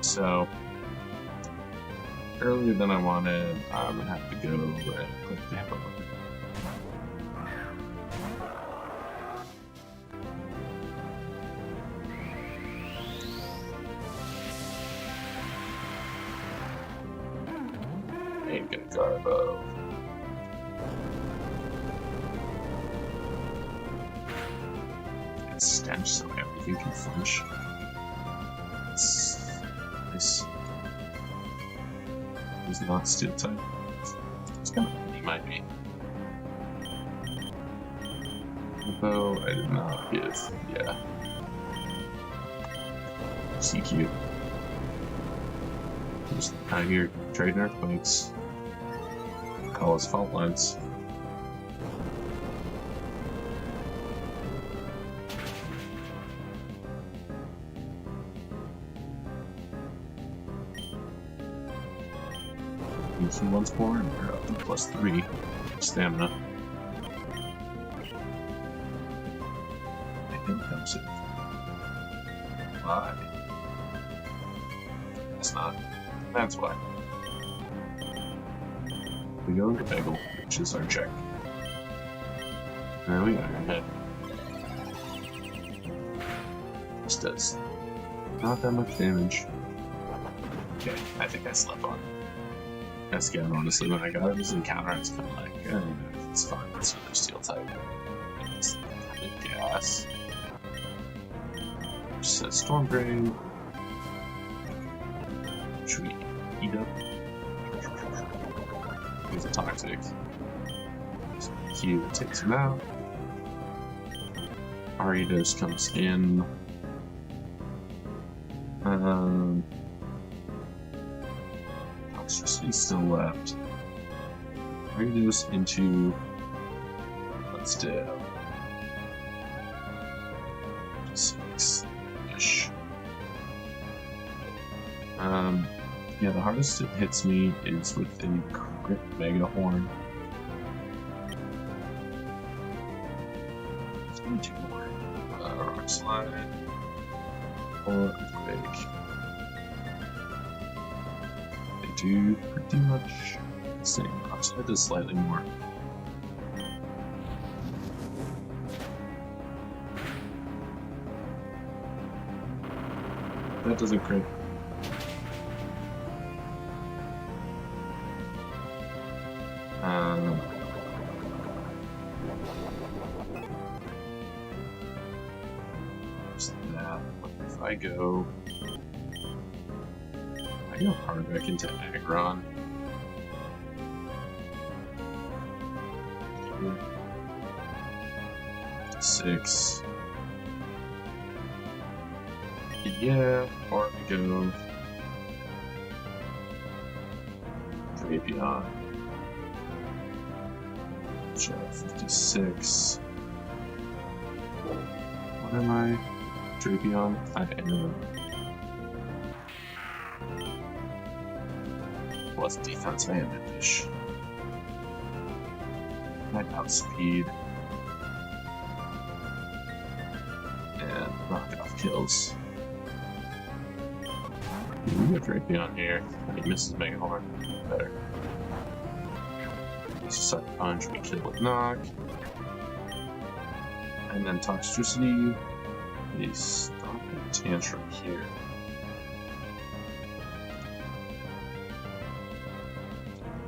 Speaker 1: So, earlier than I wanted, I'm gonna have to go and click the Hippo. Ain't gonna Garbo. It's stench, so everything can flinch. It's nice. He's not steel type. It's kind of, he might be. Although I did not give, yeah. CQ. Just out here trading earthquakes. Call us fault lines. He once more, and we're up to +3 stamina. I think comes in. Why? That's not. That's why. We go into Bagel, which is our check. There we are, head. This does not that much damage. Okay, I think I slept on it. That's good, honestly. When I got it as an encounter, I was kind of like, it's fine, it's another steel type. It's kind of gas. Just says Storm Drain. Should we eat up? He's a toxic. So Q takes him out. Aridos comes in. Toxicity still left. Aridos into. Let's do 6-ish. Yeah, the hardest it hits me is with the crit Mega Horn. There's only 2 more. Rock Slide or Earthquake. They do pretty much the same. Rock Slide does slightly more. That doesn't crit. I go hard back into Aggron. Six. Yeah, or I go Drapion. 56. What am I? Drapion? I am. Plus defense, I am Impish. Might outspeed. And knock off kills. We got Drapion here. He misses Mega Horn. Better. He's a Sucker Punch, we kill with Knock. And then Toxicity. We stop a Tantrum here.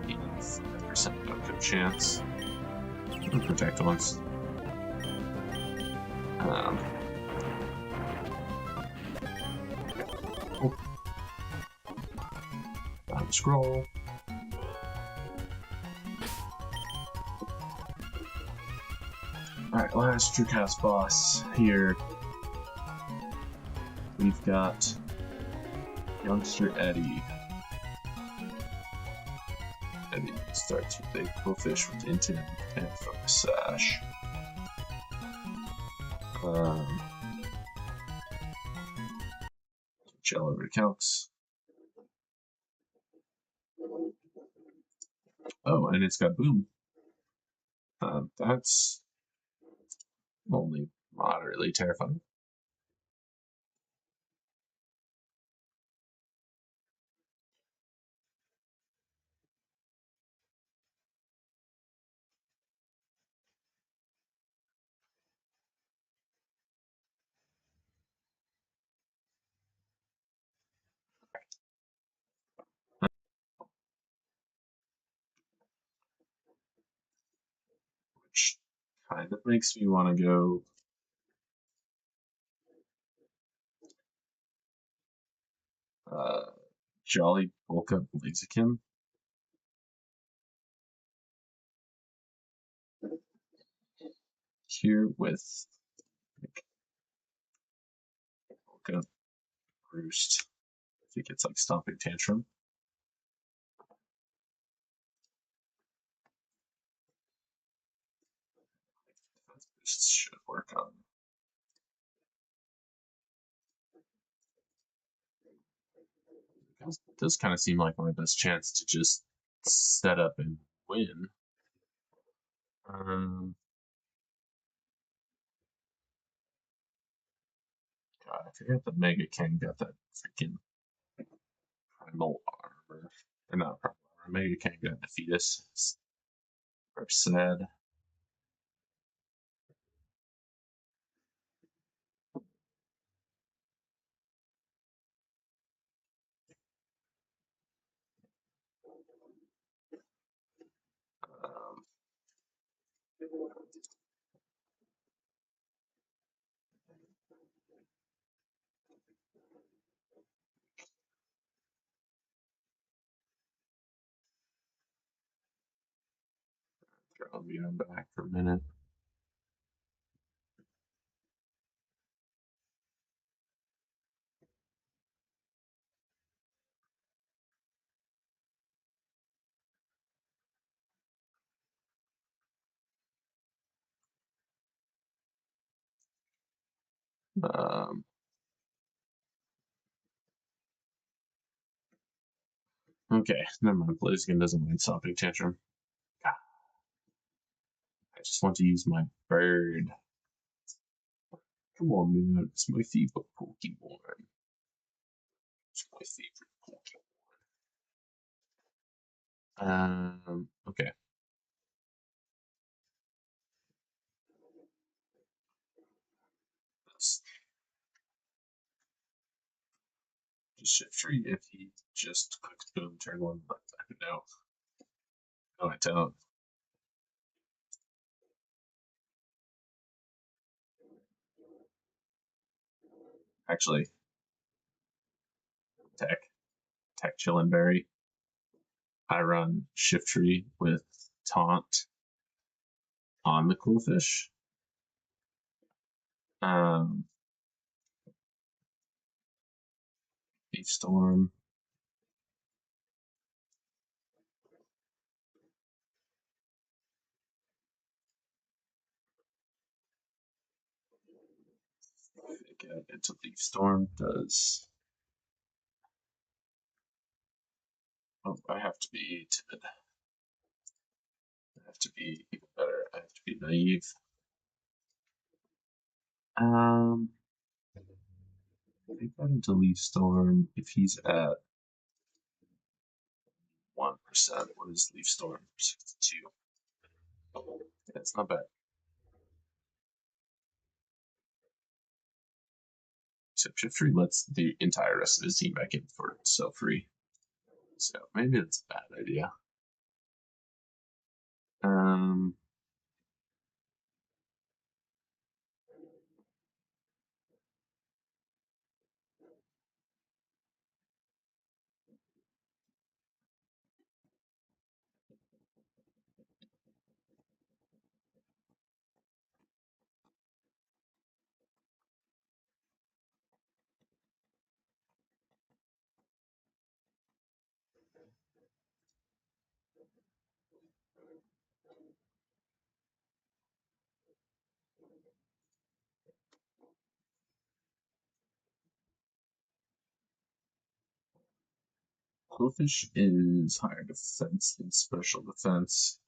Speaker 1: 85% no-go chance. Protect once. scroll. Alright, last Dreamcast boss here. We've got Youngster Eddie. Eddie starts with a Quillfish with intent and Focus Sash. Shell over to Calx. Oh, and it's got Boom. That's only moderately terrifying. Which kind of makes me want to go Jolly Polka Blaziken. Here with like, Polka Roost. I think it's like Stomping Tantrum. This should work on. It does kind of seem like my best chance to just set up and win. God, I forget that Mega King got that freaking primal armor. Or not primal armor. Mega King got Defeatus. Or sad. I'll be on back for a minute. Okay, never mind. Blaziken doesn't mind Stomping Tantrum. I just want to use my bird. Come on, man. It's my favorite Pokemon. It's my favorite Pokemon. Okay. Just Shift free if he just clicks Boom turn one, but no. No, I don't. Actually, Tech Chillenberry. I run Shift tree with Taunt on the Quillfish. Leaf Storm. Get into Leaf Storm does. Oh, I have to be timid. I have to be even better. I have to be naive. I think that into Leaf Storm if he's at 1%. What is Leaf Storm? 62. Yeah, it's not bad. Except Shift free lets the entire rest of his team back in for itself free. So maybe that's a bad idea. Quillfish is higher defense than special defense,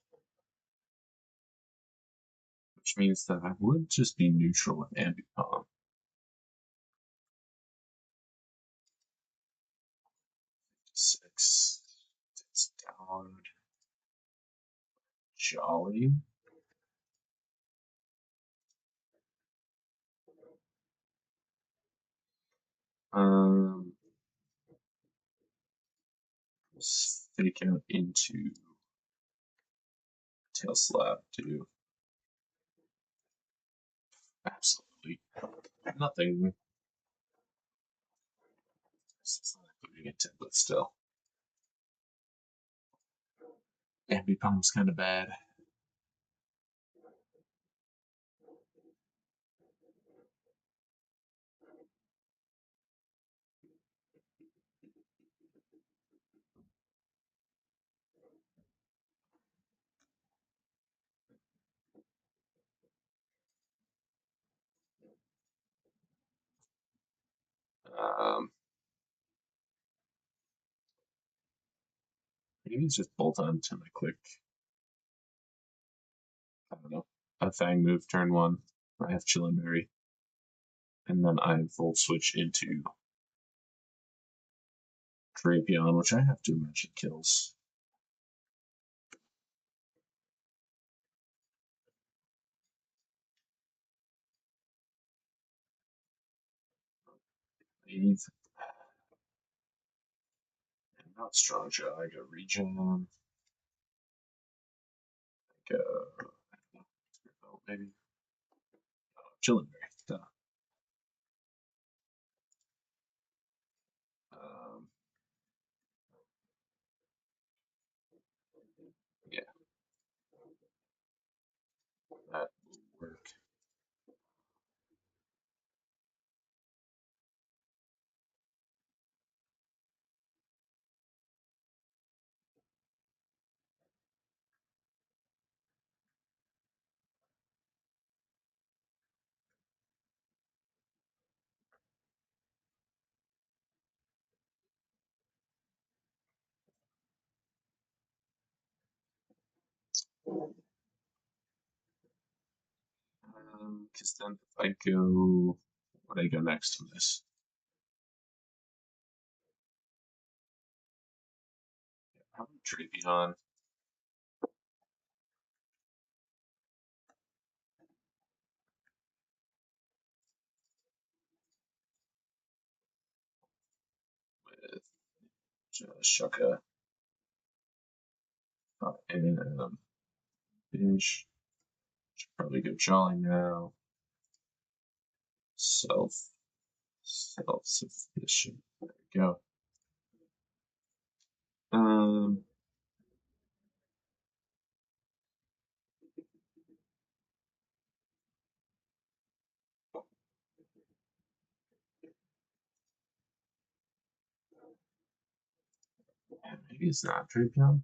Speaker 1: which means that I would just be neutral with Ambipom. Six. It's down. Jolly. Um, Fake out into Tail Slap too. Absolutely nothing. It's not including a template still. Ambipom's kind of bad. Maybe it's just bolt on to my quick. I don't know. A Fang move turn one. I have Chillin' Berry. And then I Volt Switch into Drapion, which I have to imagine kills. Leave. And not Strong Jaw. I go Regen. I go. Maybe. Chillin' Berry. Duh. Um, yeah, that will work. Because then if I go, what do I go next on this? Probably Drapion. With Shucka and Fish. Should probably go Jolly now. Self-sufficient. There we go. Maybe it's not Drapion.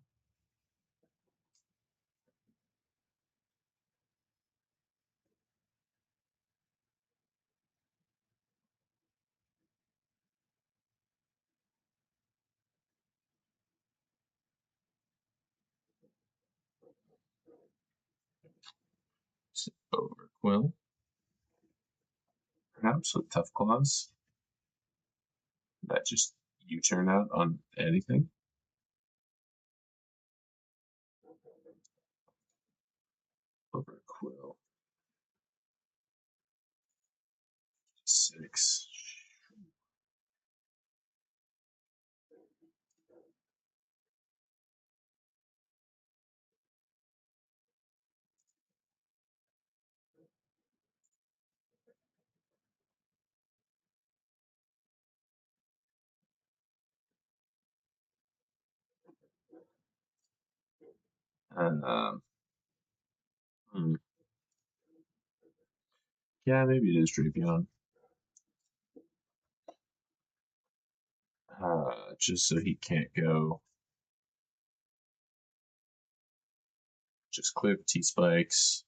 Speaker 1: It's Overquill. Perhaps with Tough Claws. That just U-turn out on anything. Overquill. 6. Hmm. Yeah, maybe it is Drapion. Just so he can't go. Just clip T-Spikes.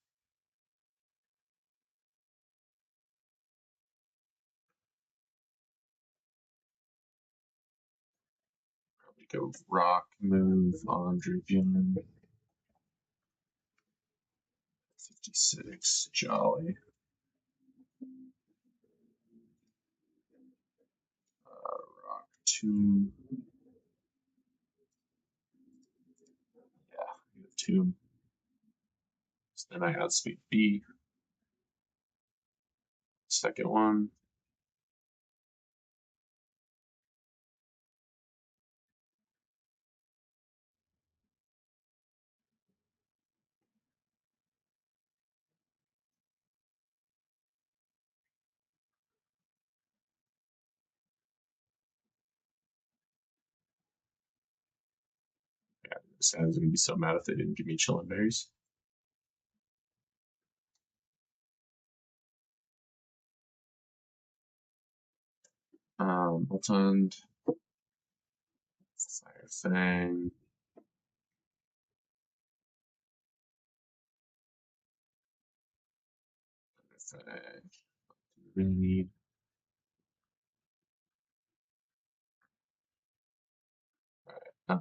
Speaker 1: Probably Go rock move on Drapion. 56, jolly. Rock 2. Yeah, we have 2. So then I outspeed B. Second one. Yeah, this guy's gonna be so mad if they didn't give me chillin' berries. Ultund, Fire Fang. Really need. Uh,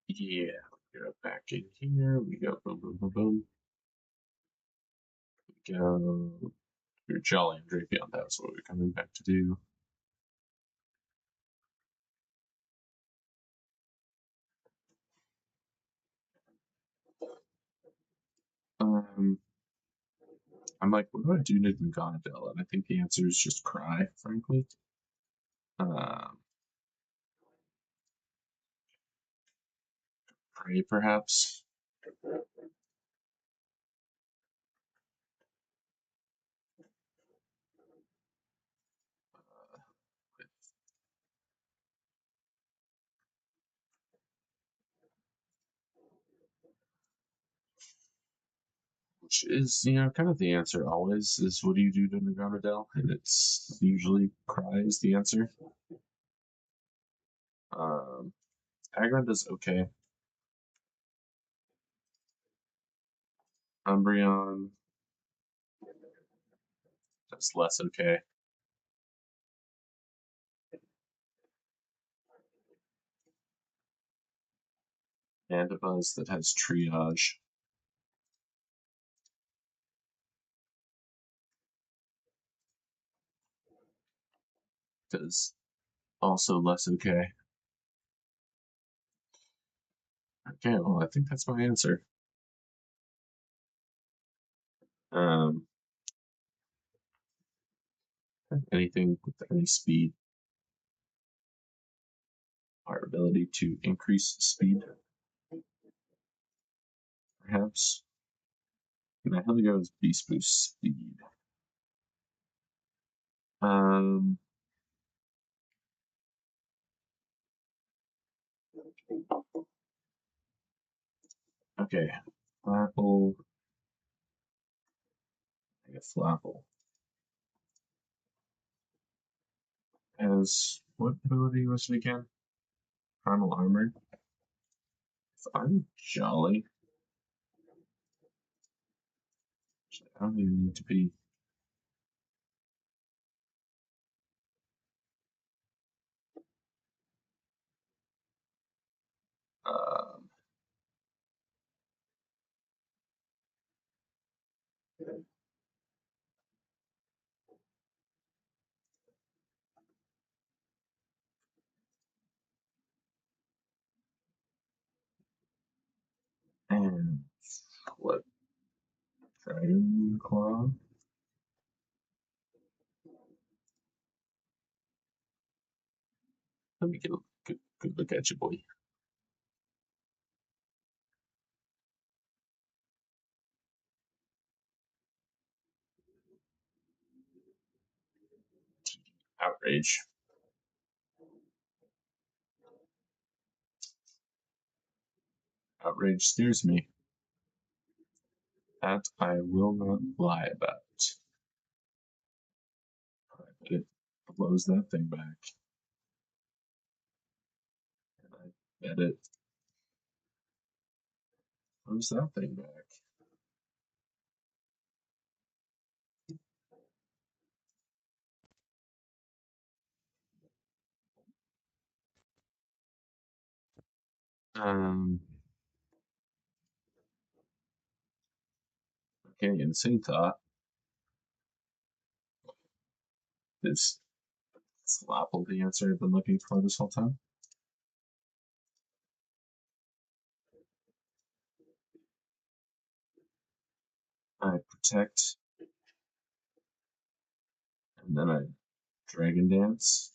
Speaker 1: yeah, go back in here. We go boom, boom, boom, boom. We go. We're jolly and Drapion. That's what we're coming back to do. I'm like, what do I do to Gonadel? And I think the answer is just cry, frankly. Pray, perhaps. Which is, kind of the answer always is what do you do to Gonadel? And it's usually cry is the answer. Aggron does okay. Umbreon does less okay. And a Buzz that has triage. Does also less okay. Okay, well, I think that's my answer. Anything with any speed. Our ability to increase speed, perhaps. And I really go as Beast Boost speed. Okay, Flapple. I get Flapple. As what ability was it again? Primal Armor. If I'm jolly, I don't even need to be. Um, and what? Dragon Claw. Let me get a good look at you, boy. Outrage. Outrage scares me. That I will not lie about. I bet it blows that thing back. And I bet it blows that thing back. Um, okay, insane thought. Is Slapple the answer I've been looking for this whole time? I protect, and then I Dragon Dance,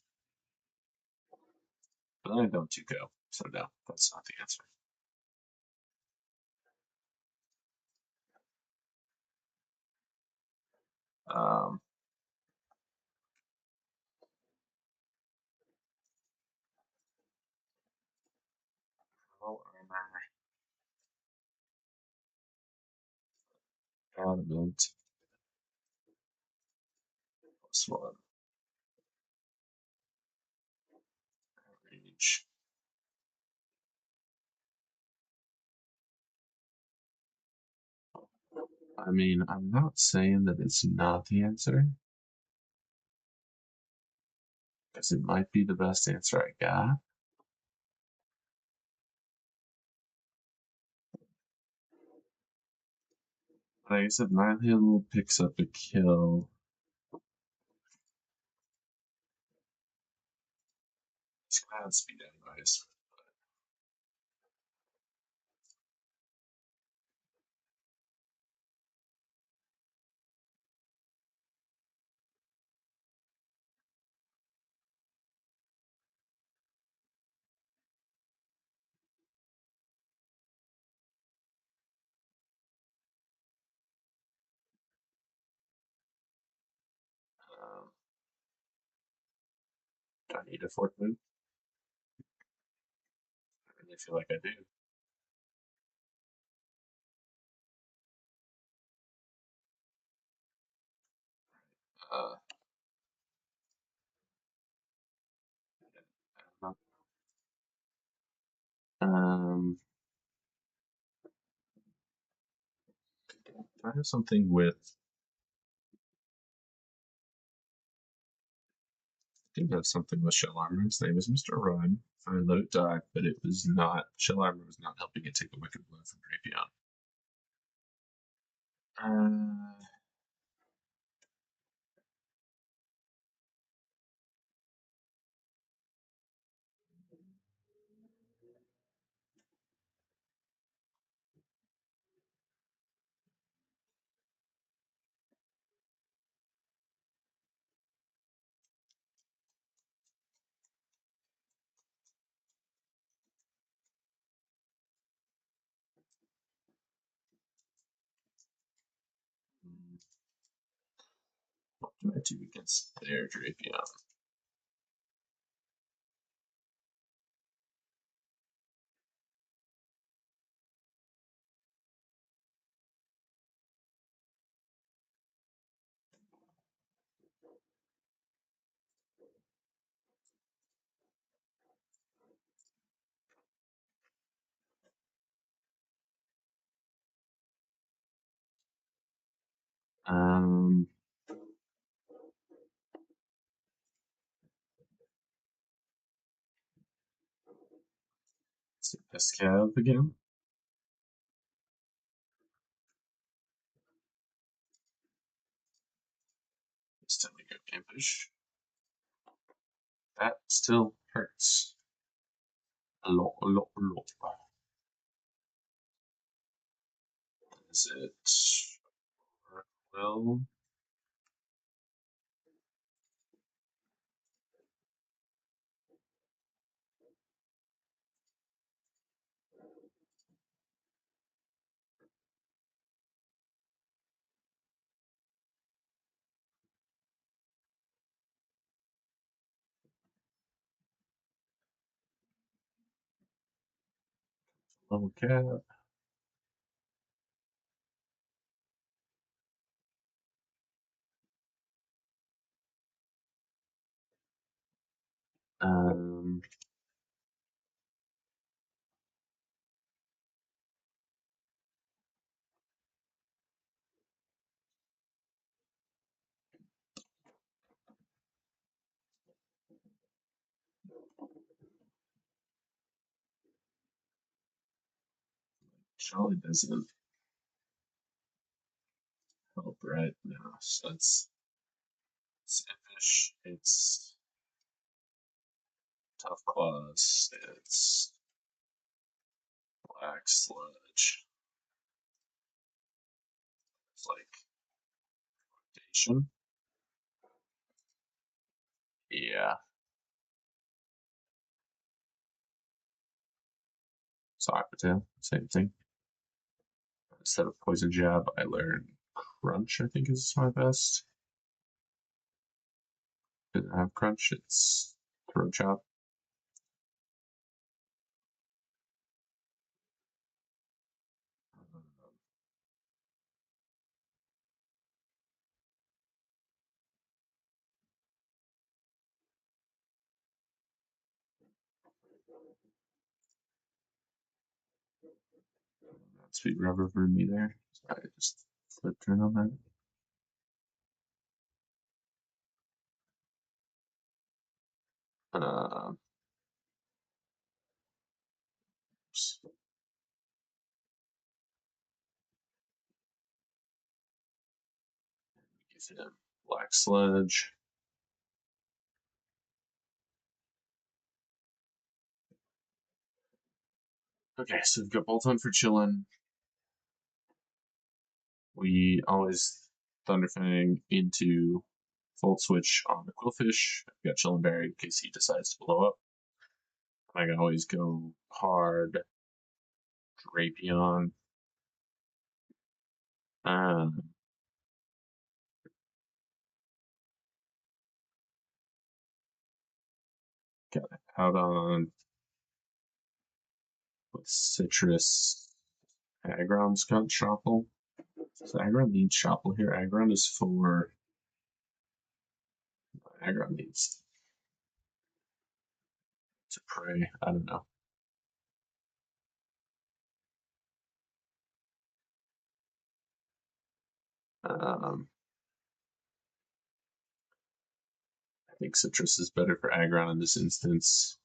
Speaker 1: but then I don't 2-go, so no, that's not the answer. Um, how am I adamant? +1 range. I mean, I'm not saying that it's not the answer, because it might be the best answer I got. But I guess if Nihil picks up a kill, he's gonna have speed anyways. Um, do I need a fourth move? I really feel like I do. Uh, um, I have something with. I think that's something with Shell Armor. His name is Mr. Run. I let it die, but it was not. Shell Armor was not helping it take a wicked blow from Drapion. What do I do against their Drapion? Um, is it Pescav again? It's time to go Impish. That still hurts. A lot, a lot, a lot. Is it Will? Level cap. Um, Jolly doesn't help right now. So it's Impish, it's Tough Claws, it's Black Sludge. It's like Foundation. Yeah. Soccer same thing. Instead of Poison Jab, I learn Crunch, I think is my best. Didn't have Crunch, it's Throat Chop. Sweet Rubber for me there. Sorry, I just flipped right on that. Oops. Give him Black Sludge. Okay, so we've got Bolt On for chillin'. We always Thunderfang into Volt Switch on the Quillfish. I've got Chillin' Berry in case he decides to blow up. I can always go hard Drapion. Um, got out on with Citrus. Aggron's got Shuffle. So Aggron needs Shuffle here. Aggron is for. Aggron needs to pray. I don't know. I think Citrus is better for Aggron in this instance.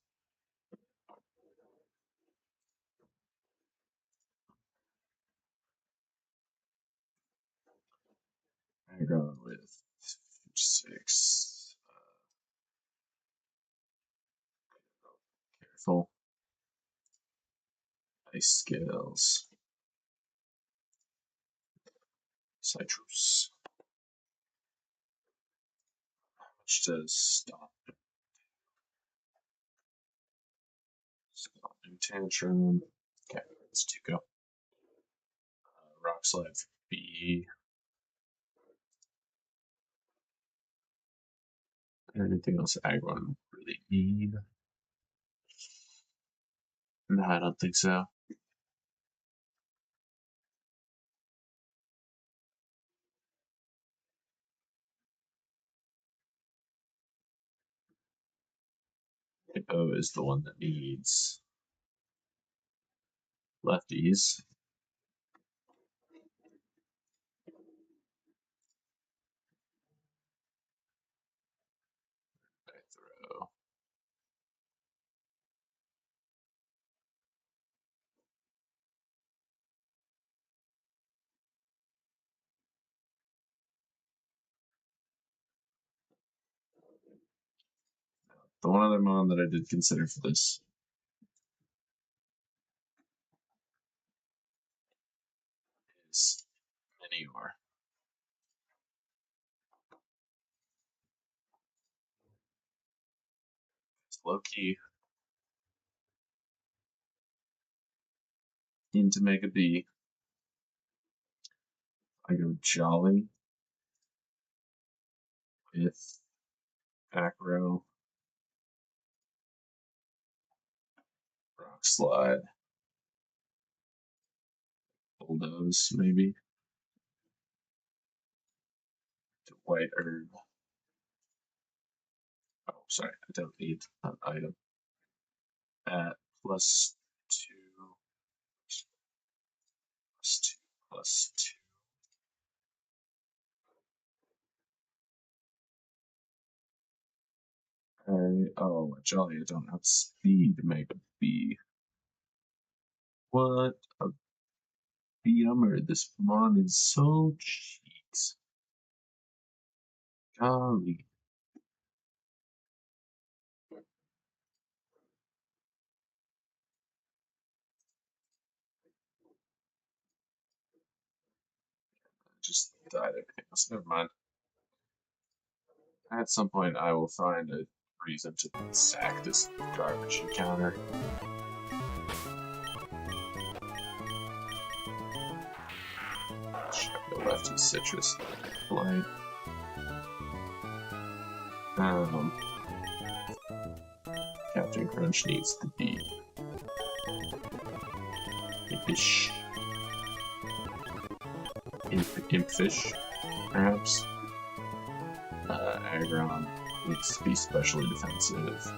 Speaker 1: Aggron with 6. Careful. Ice Scales. Citrus. How much does Stopping Tantrum. Okay, let's do go. Rock Slide for B. Anything else Aggron really need? No, I don't think so. Hippo is the one that needs lefties. I throw. The one other mon that I did consider for this is Minior. It's low key into Mega B. I go Jolly with Acro, Rock Slide, Bulldoze maybe, to White Herb. Oh, sorry, I don't need an item. At +2, +2, +2. Oh, Jolly, I don't have speed Mega B. What? Yummer, this Mon is so cheeks. Golly. Just died of chaos. Never mind. At some point, I will find a reason to sack this garbage encounter. Check the lefty citrus light. Captain Crunch needs to be impish. Impfish, perhaps. Aggron needs to be specially defensive.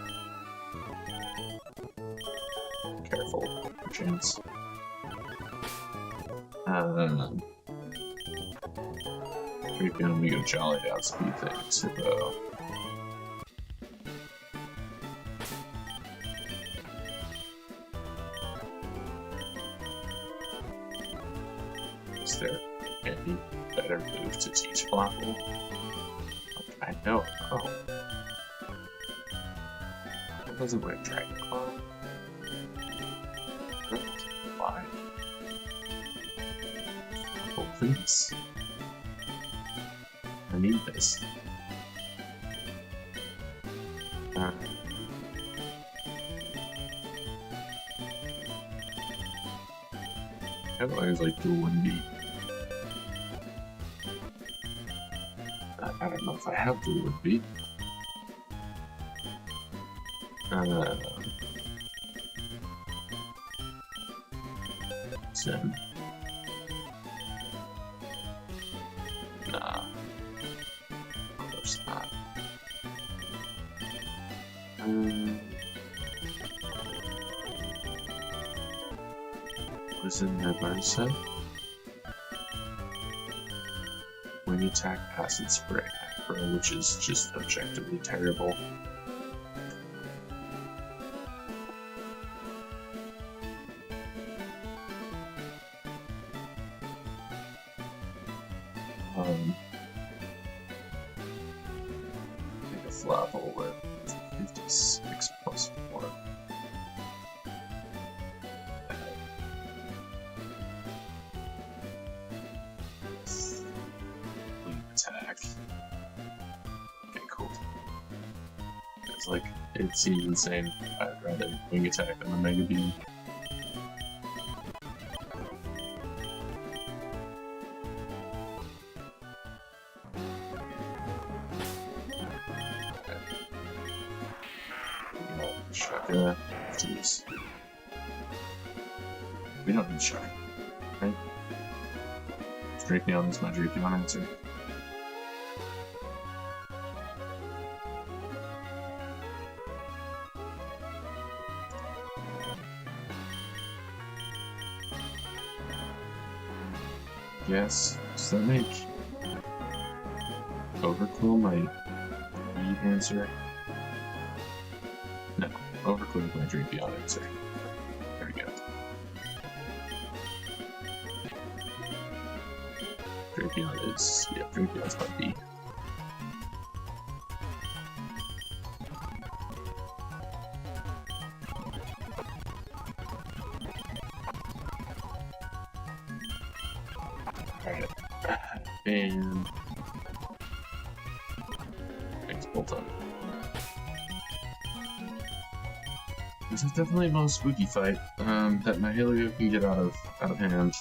Speaker 1: Careful, perchance. Creepy we go jolly to outspeed things, Hippo. Is there any better move to teach Flopple? I know. Oh. That doesn't work. Dragon Claw. Why? Oh, please. I need this. I always like dual and beat. I don't know if I have dual and beat. Zen. Nah. Of course not. What's in that mindset? Wing attack, acid spray, acro, which is just objectively terrible. Make a Flopple with 56 plus 4. Attack. Okay, cool. It's like, it seems insane. I'd rather wing attack than a Mega Beam. Shaka, jeez. We don't need Shaka, right? Drapion is my Drapion answer. Yes, does that make Overclow my lead answer? No, Overclow is my Drapion answer. There we go. Drapion is, yeah, Drapion's my B. Alright. And thanks, Bolton. This is definitely the most spooky fight that my Helio can get out of hand.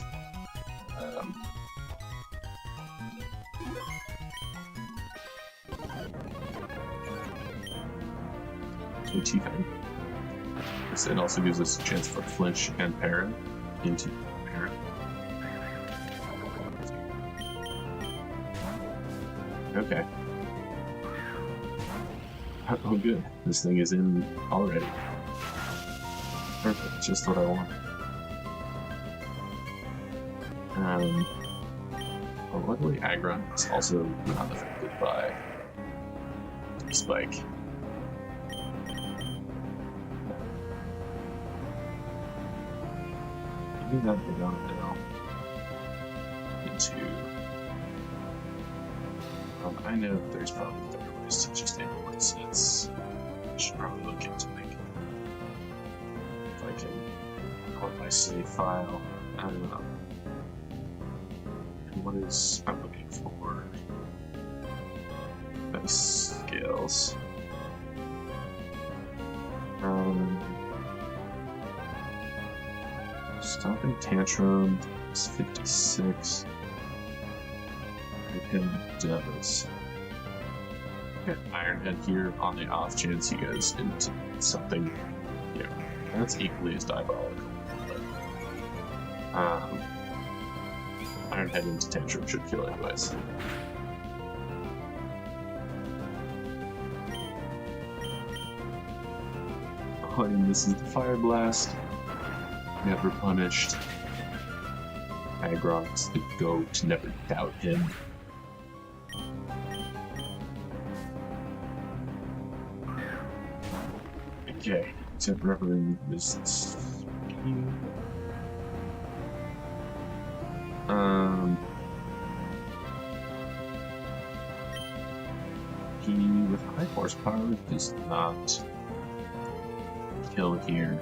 Speaker 1: So T-Fang. It also gives us a chance for flinch and para into para. Okay. Oh good, this thing is in already. Perfect, just what I want. Well, luckily Aggron is also not affected by Spike. I think that would go down. to. I know there's probably better ways to just import sets. I should probably look into like if I can import my save file. And what is I'm looking for? Nice scales. Stopping Tantrum is 56. Ironhead does. Okay, Ironhead here on the off chance he goes into something, yeah, that's equally as diabolical. But, Ironhead into Tantrum should kill anyways. Oh, and this is the Fire Blast. Never punished. Agron's the goat, never doubt him. Okay, temporarily missed. He with high horsepower does not kill here.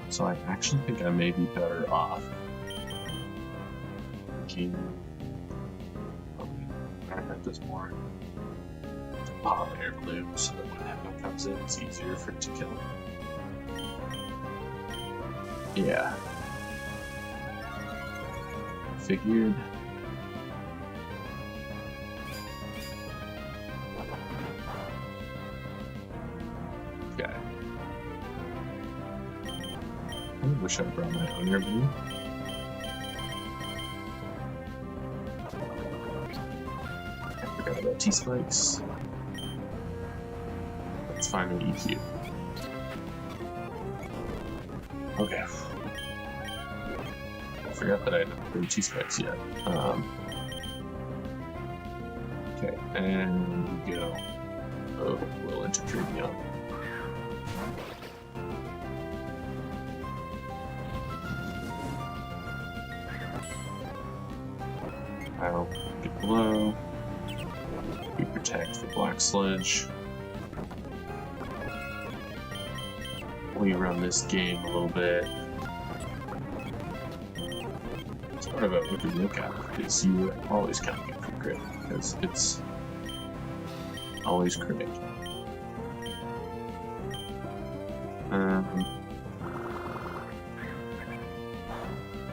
Speaker 1: So I actually think I may be better off making that does more to pop air balloon so that when Echo comes in it's easier for it to kill. Yeah. Figured. Okay. I wish I brought my own air balloon. I forgot about T-spikes. Let's finally EQ. Okay. I forgot that I didn't upgrade T-spikes yet. Okay, and we go. Oh, we'll enter Tribune. I'll get below. We protect the Black Sledge. We run this game a little bit. It's part of what you look at is you always kind of get for crit because it's always crit.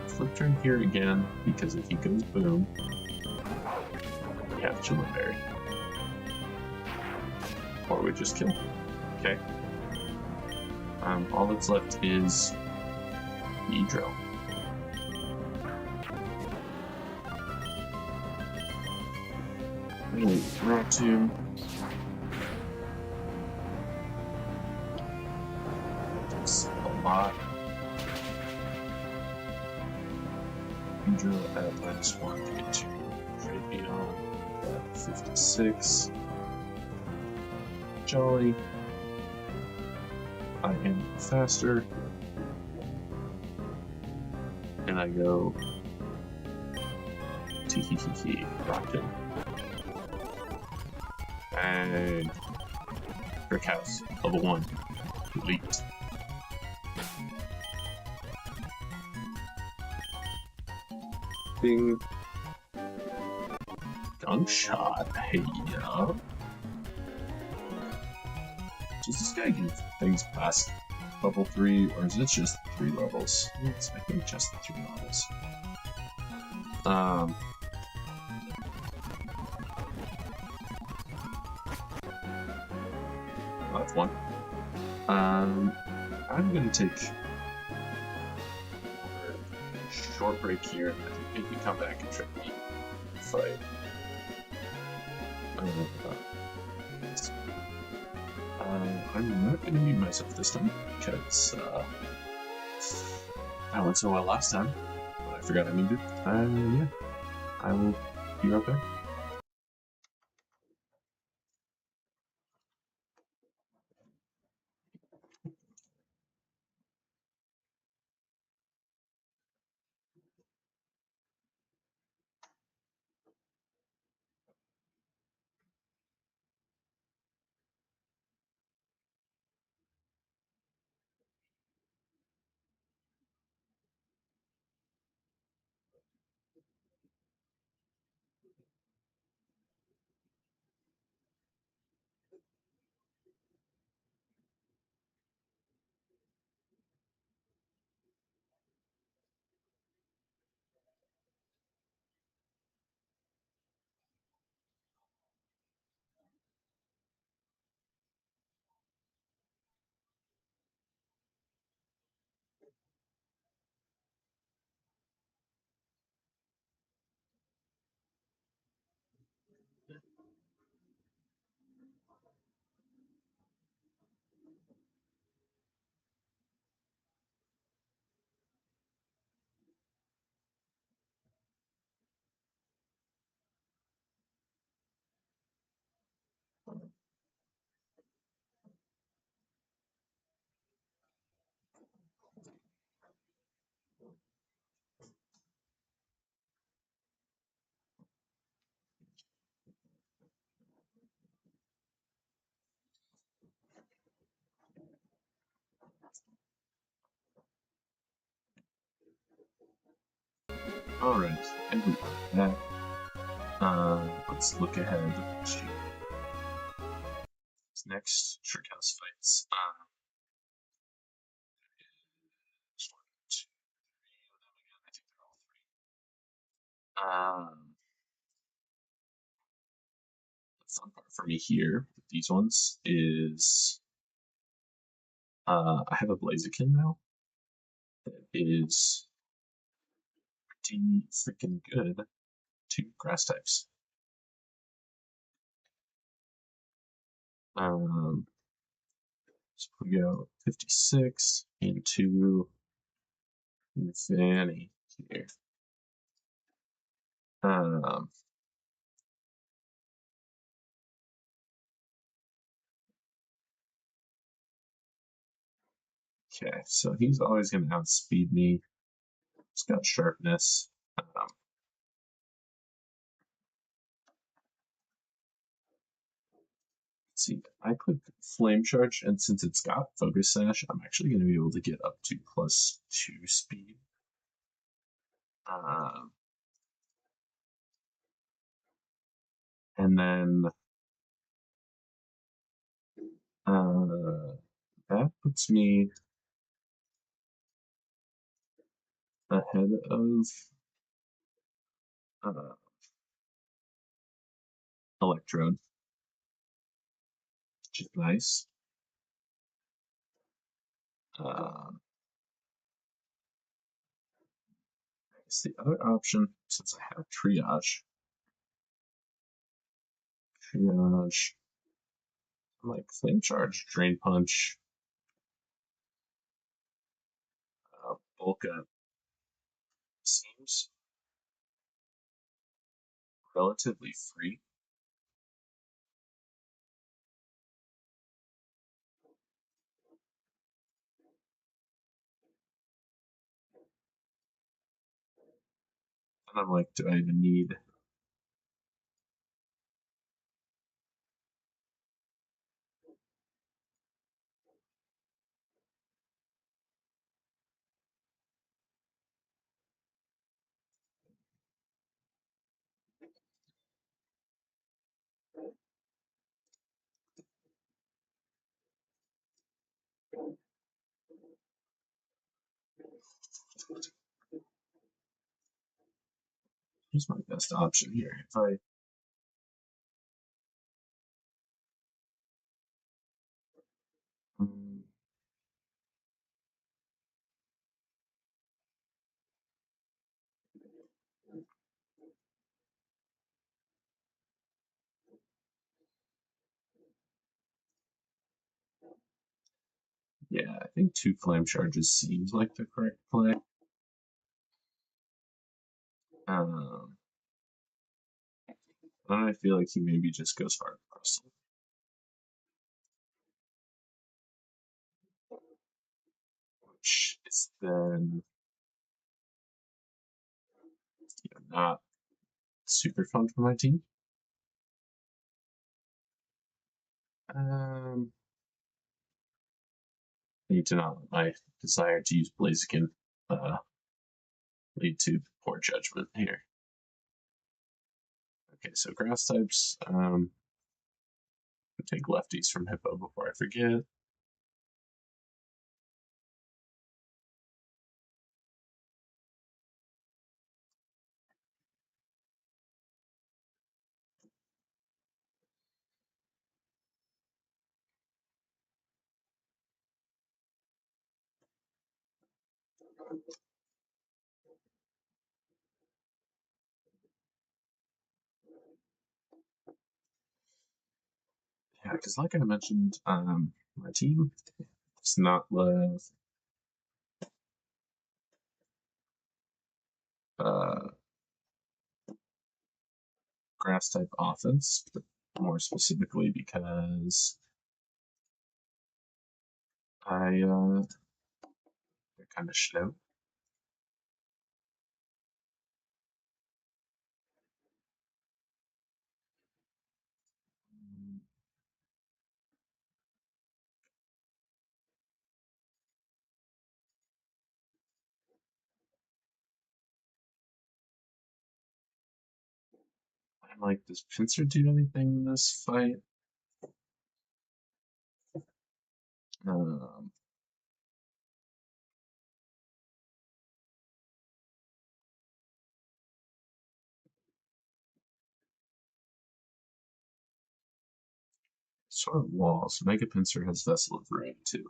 Speaker 1: Flip turn here again because if he goes boom, we have Chillinberry. Or we just kill. Okay. All that's left is E-Drill. Rock Tomb. Takes a lot. E-Drill at -1 to get to trade beyond at 56. Jolly. I am faster. And I go Tee Rockton. And Brick House, level 1. Elite. Bing. Gunshot. Hey, yeah. Does this guy give things past level 3, or is it just 3 levels? It's, I think, just 3 levels. Well, that's one. I'm gonna take a short break here. I think maybe come back and try to fight. I'm not going to mute myself this time because that went so well last time. But I forgot I muted. Yeah, I will be right back. Alright, and we are back. Let's look ahead to this next Trickhouse fights. There's one, two, three of them again. I think they're all three. The fun part for me here with these ones is I have a Blaziken now that is pretty freaking good to grass types. So we go 56 into Fanny here. Okay, so he's always going to outspeed me. He's got sharpness. Let's see, I click Flame Charge, and since it's got Focus Sash, I'm actually going to be able to get up to +2 speed. And then that puts me ahead of Electrode, which is nice. I guess the other option, since I have Triage, like Flame Charge, Drain Punch, Bulk Up seems relatively free. And I'm like, do I even need? Here's my best option here. If I yeah, I think 2 Flame Charges seems like the correct play. Then I feel like he maybe just goes for a Rustle. Which is then not super fun for my team. I need to not let my desire to use Blaziken lead to poor judgment here. Okay, so grass types. Take lefties from Hippo before I forget. Yeah, because like I mentioned, my team does not love grass type offense, but more specifically because they're kind of slow. And like, does Pincer do anything in this fight? Um, sort of walls. Mega Pincer has Vessel of Ruin too.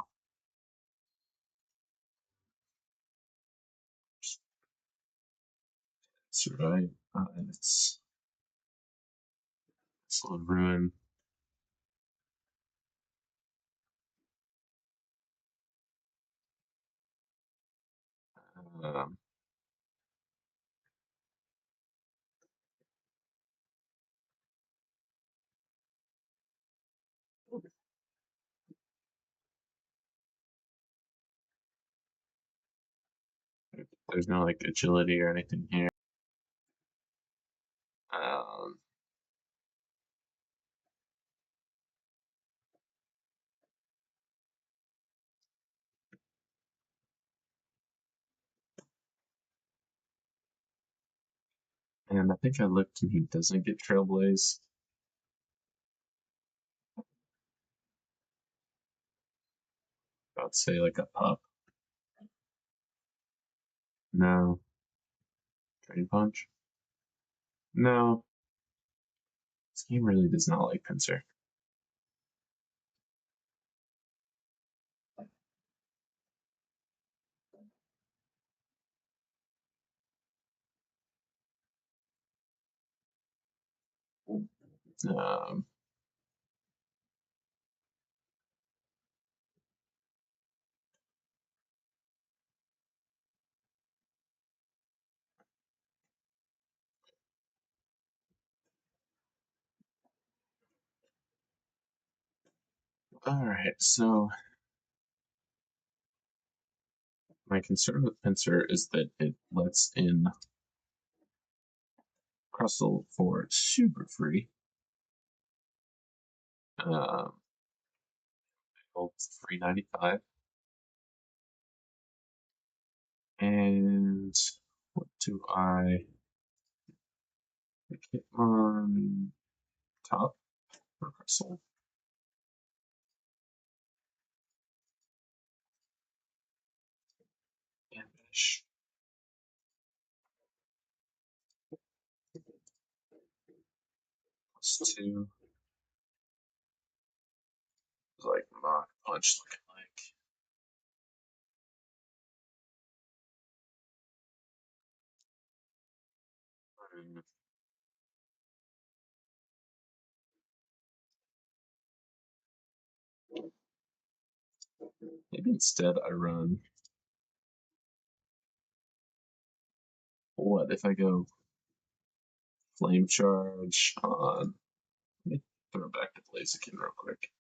Speaker 1: That's right. And it's Vessel of Ruin. Um, there's no like agility or anything here. Um, and I think I looked and he doesn't get Trailblaze. I'd say like a pup. No. Drain Punch? No. This game really does not like Pincer. Um, Alright, so my concern with Pincer is that it lets in Crustle for super free. Um, it's free 95. And what do I hit on top for Crustle? Ambush. +2. Like Mach Punch looking like. Maybe instead I run. What if I go Flame Charge on. Let me throw back to Blaziken real quick.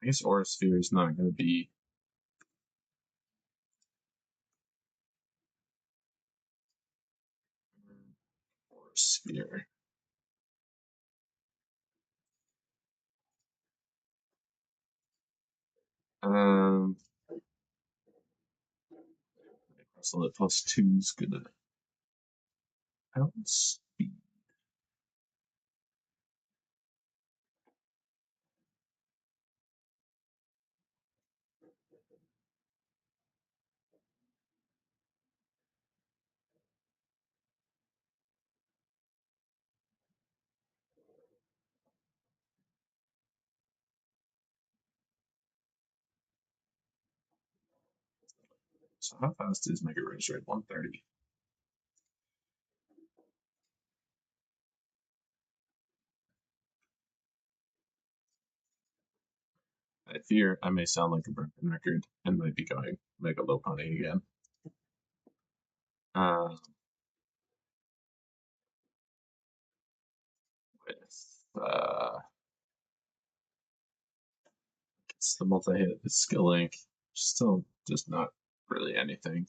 Speaker 1: I guess Aura Sphere is not going to be. Aura Sphere. Um, so that +2 is gonna outspeed. So how fast is Mega Rage Rate? 130. I fear I may sound like a broken record and might be going Mega Lopunny again. Uh, with it's the multi-hit, it's Skill Link, still just not really anything.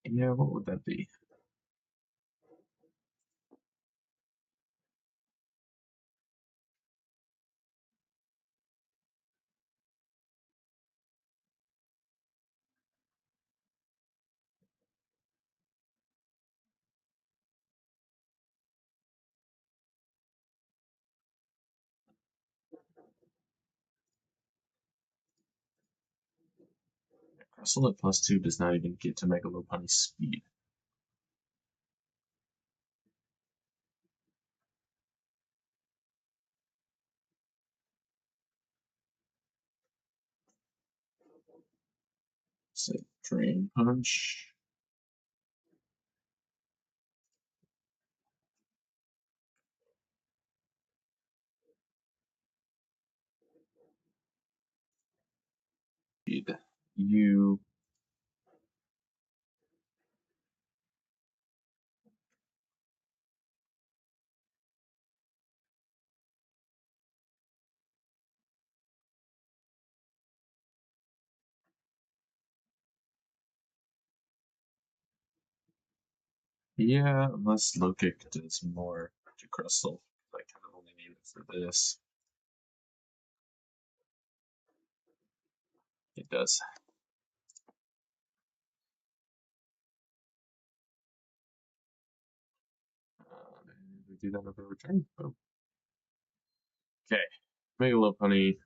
Speaker 1: Yeah, what would that be? Crystal at +2 does not even get to Megalopunny speed. So Drain Punch. You Yeah, unless Lokic does more to Crystal. I kind of only need it for this. It does. And we do that over return. Boom. Okay. Megalopunny.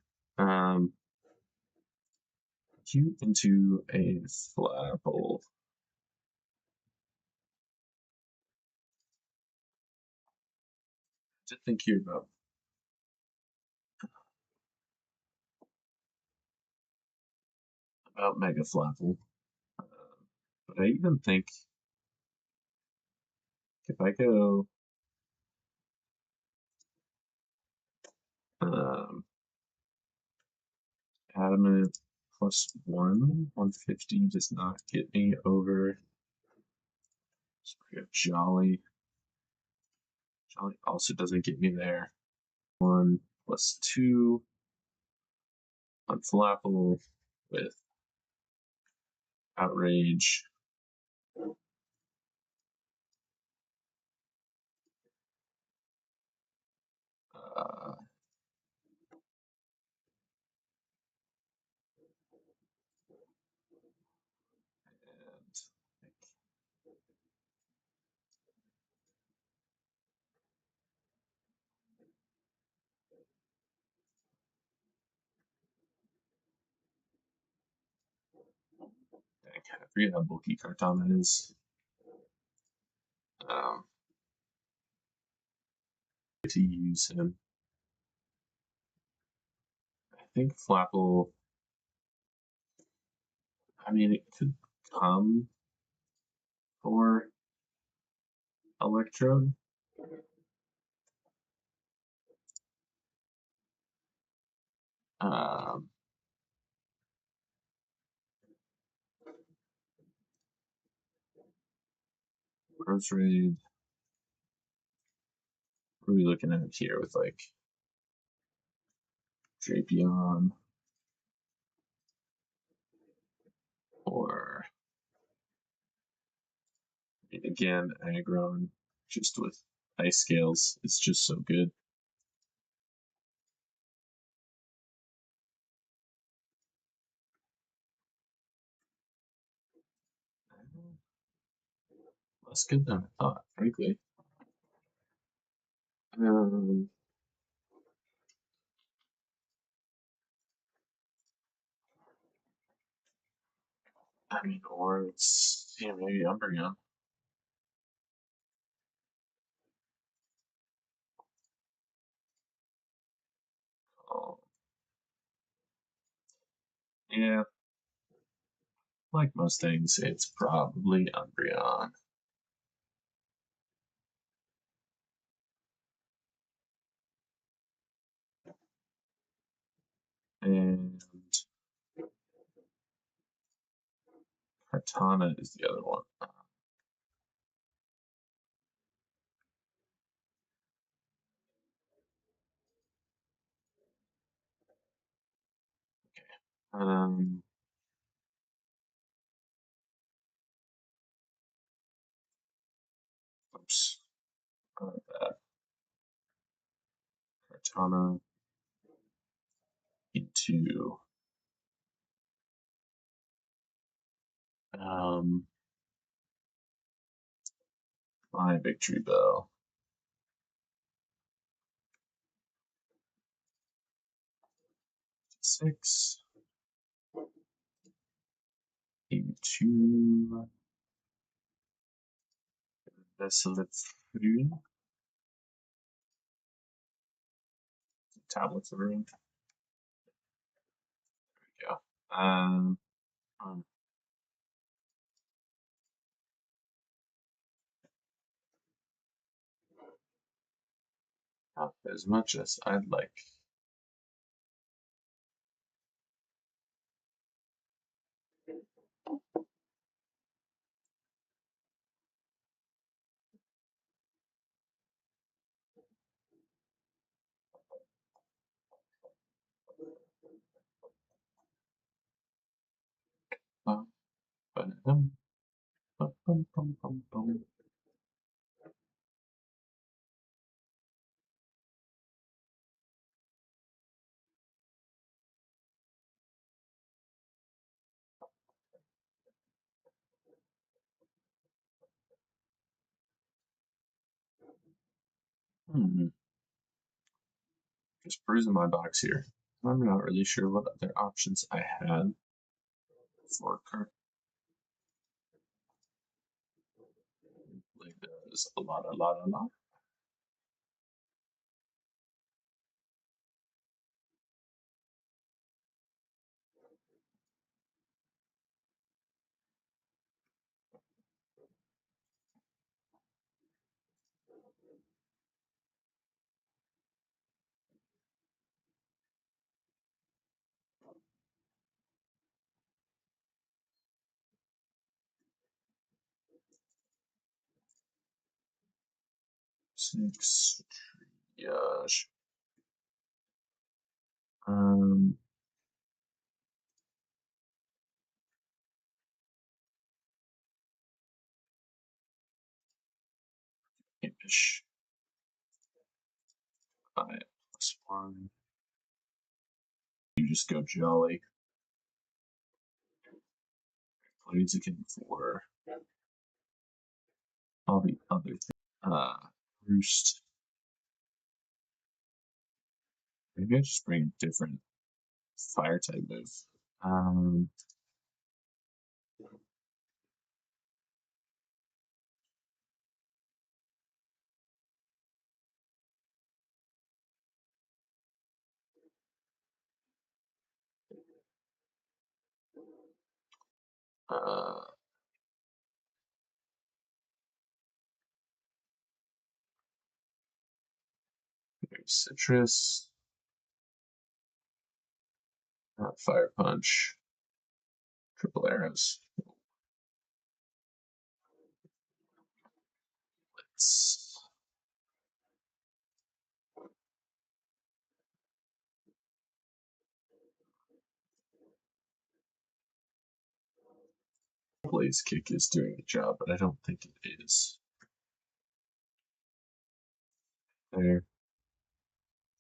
Speaker 1: You into a Flapple. To think here about Mega Flapple. But I even think if I go um, Adamant +1, 150 does not get me over. So we got Jolly. Jolly also doesn't get me there. 1 +2 on Flapple with Outrage. Uh, and I forget how bulky Kartana is. Um, to use him. I think Flapple. I mean, it could come for Electrode. Um, Rose Raid. What are we looking at here with like Drapion or again Aggron just with Ice Scales? It's just so good. Less good than I thought, frankly. Um, I mean, or it's maybe Umbreon. Oh, yeah, like most things, it's probably Umbreon. And Kartana is the other one. Um, Oops. That. Cortana into my victory bell. 6 into Desolate Früh. Tablets of Ruin. There we go. Not as much as I'd like. Bum, ba-dum, bum, bum, bum, bum, bum. Just perusing my box here. I'm not really sure what other options I had for card. Like there's a lot. Six triage. Impish. 5+1. You just go jolly. Plays again for all the other things. Roost. Maybe I just bring a different fire type move. Citrus. Fire punch. Triple arrows. Let's Blaze Kick is doing the job, but I don't think it is. There.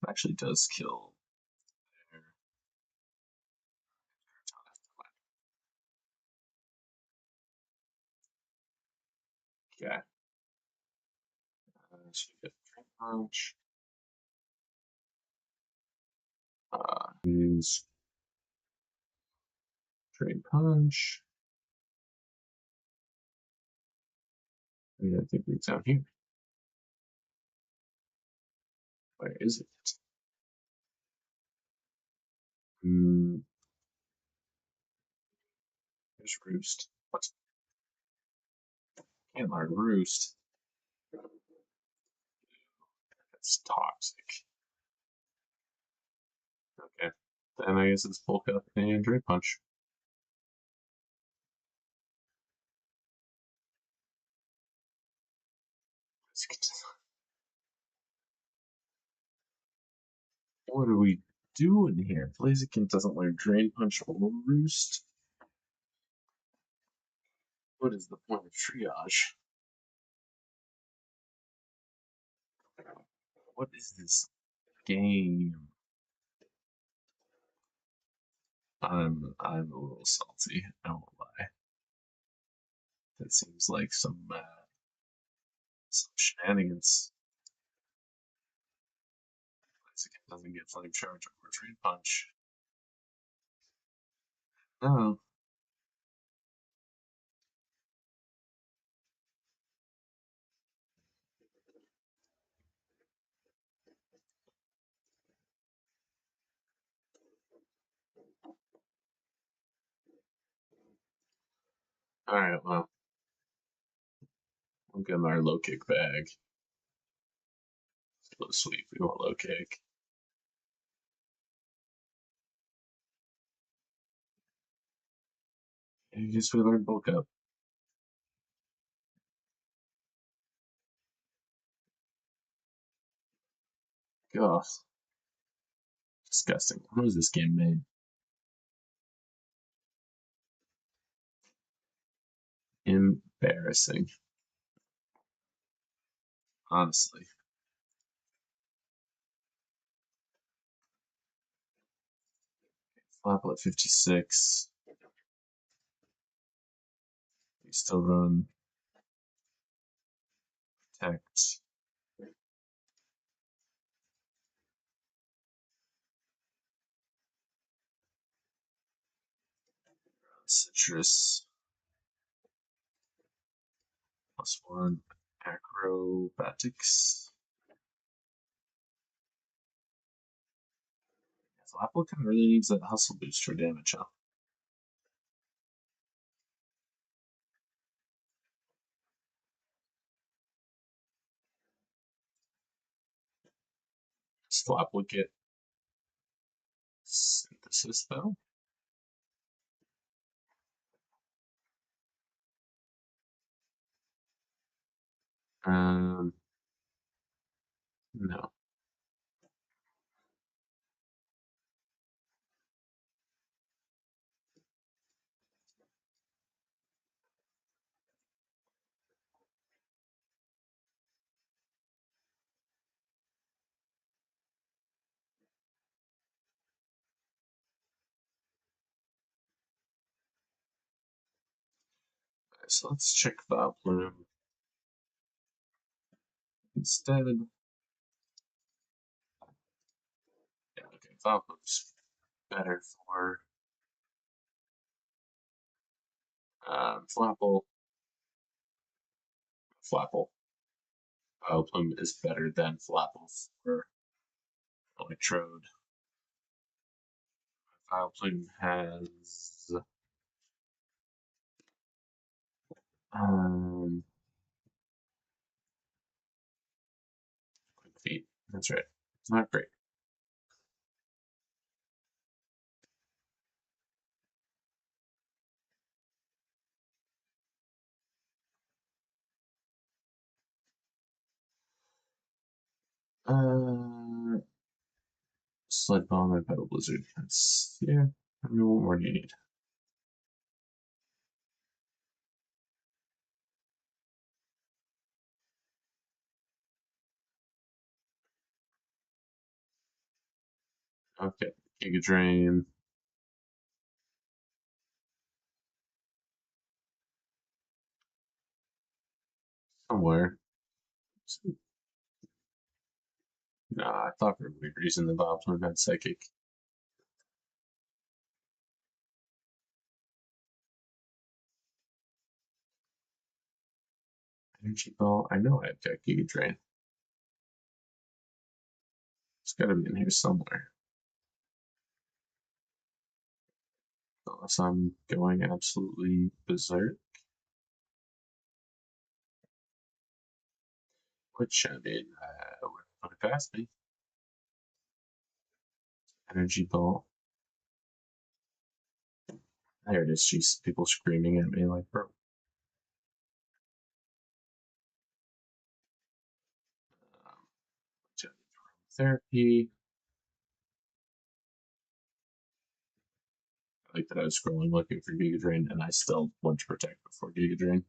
Speaker 1: It actually does kill there. Okay. So you get Drain Punch. Use Drain Punch. And I think it's down here. Where is it? There's Roost. What? Can't learn Roost. That's toxic. Okay. Then I guess it's Bulk Up and Drain Punch. What are we doing here? Blaziken doesn't learn Drain Punch or Roost. What is the point of triage? What is this game? I'm a little salty. I won't lie. That seems like some shenanigans. Blaziken doesn't get flame charge or retreat punch. Oh. Alright, well. We'll get our low kick bag. Low sweep, we want low kick. I guess we learned bulk up. Ugh. Disgusting. When was this game made? Embarrassing. Honestly. Flapple at 56. We still run protect. Citrus. +1. Acrobatics. Flapple kind of really needs that hustle boost for damage, huh? Does Flapple get synthesis though? No. So let's check Vileplume instead. Yeah, okay, Vileplume's better for Flapple. Flapple. Vileplume is better than Flapple for Electrode. Vileplume has quick feet. That's right. It's not great. Sled Bomb and Pedal Blizzard. That's, yeah. I mean, what more do you need? Okay, Giga Drain. Somewhere. Nah, I thought for a weird reason the Vileplume had Psychic. Energy Ball. I know I've got Giga Drain. It's gotta be in here somewhere. Unless I'm going absolutely berserk. Which, I mean, would put it past me. Energy Ball. There it is. She's people screaming at me like, bro. Therapy. I like that I was scrolling looking for Giga Drain and I still went to Protect before Giga Drain.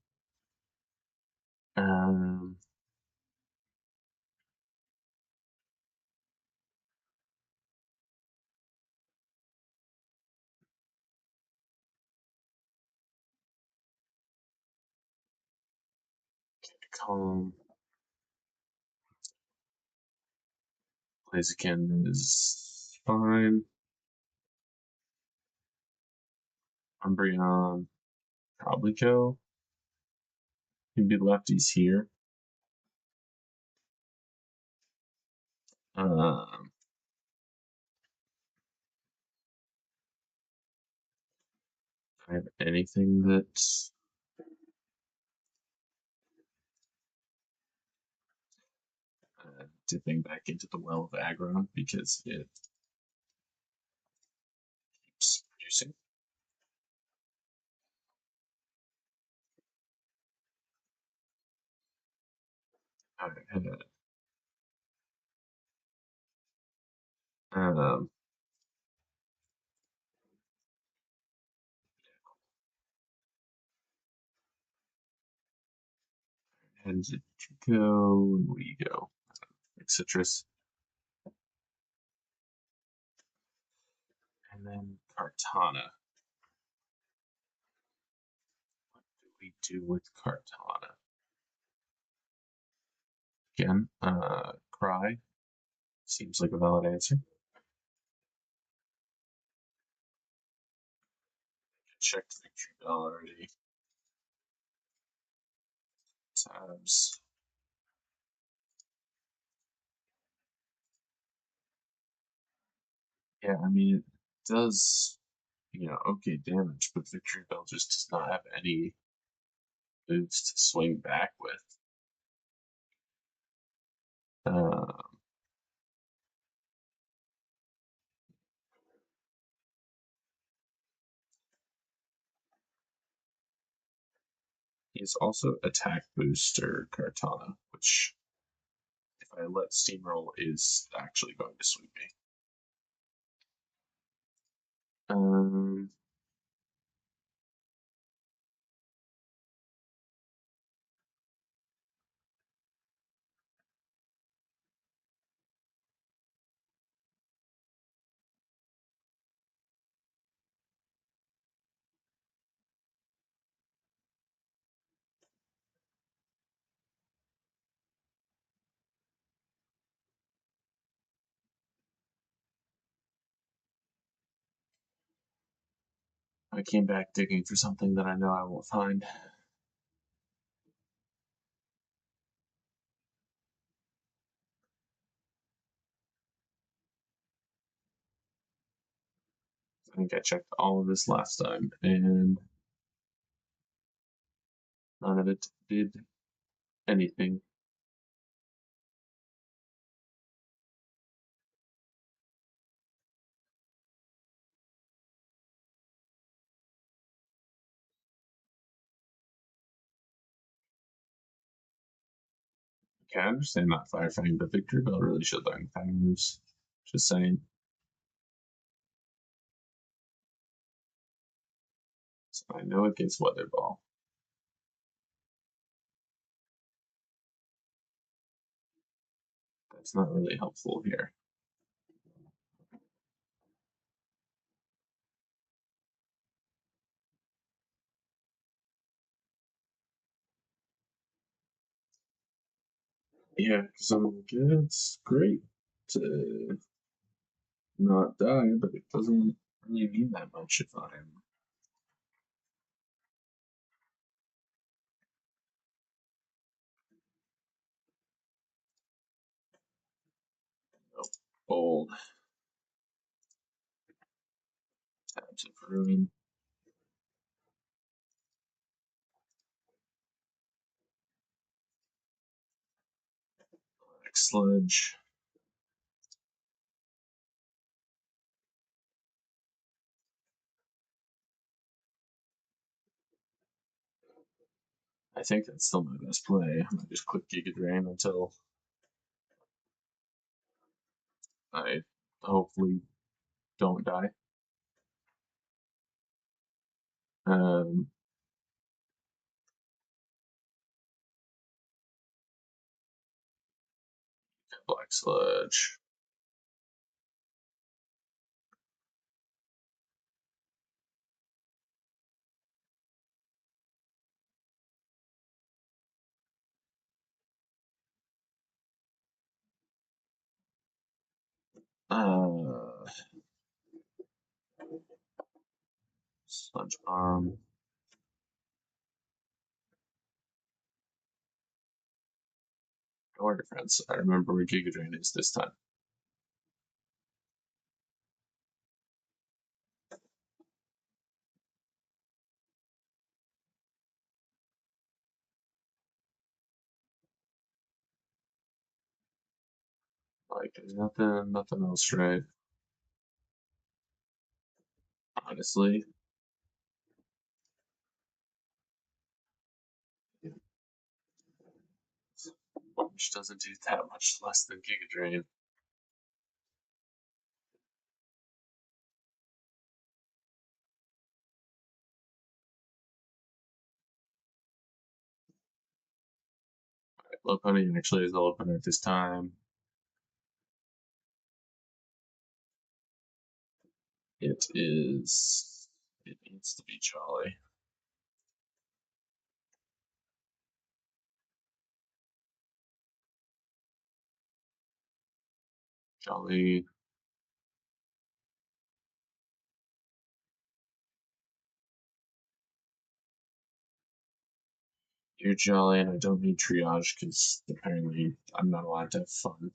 Speaker 1: Calm. Blaziken is fine. Umbreon, probably go. Maybe lefties here. Um, I have anything that dipping back into the well of aggro because it keeps producing. Um, and go, where do you go? Like citrus. And then Cartana. What do we do with Cartana? Again, Cry seems like a valid answer. Checked Victory Bell already. Tabs. Yeah, I mean, it does, okay damage, but Victory Bell just does not have any moves to swing back with. Uh, he's also attack booster Cartana, which, if I let Steamroll, is actually going to sweep me. Um, I came back digging for something that I know I won't find. I think I checked all of this last time, and none of it did anything. Okay, I understand not firefighting, but Victory Bell really should learn fire moves. Just saying. So I know it gets Weather Ball. That's not really helpful here. Yeah, because I'm like, yeah, it's great to not die, but it doesn't really mean that much if I'm bold. Tabs of Ruin. Black Sludge. I think that's still my best play. I might just click Giga Drain until I hopefully don't die. Um, Black Sludge. Sludge Bomb. Don't worry, friends. I remember where Giga Drain is this time. Like, there's nothing else, right? Honestly. Which doesn't do that much less than Giga Drain. Low Pony actually is the low Pony at this time. It is. It needs to be Jolly. Jolly. You're Jolly, and I don't need Triage because apparently I'm not allowed to have fun.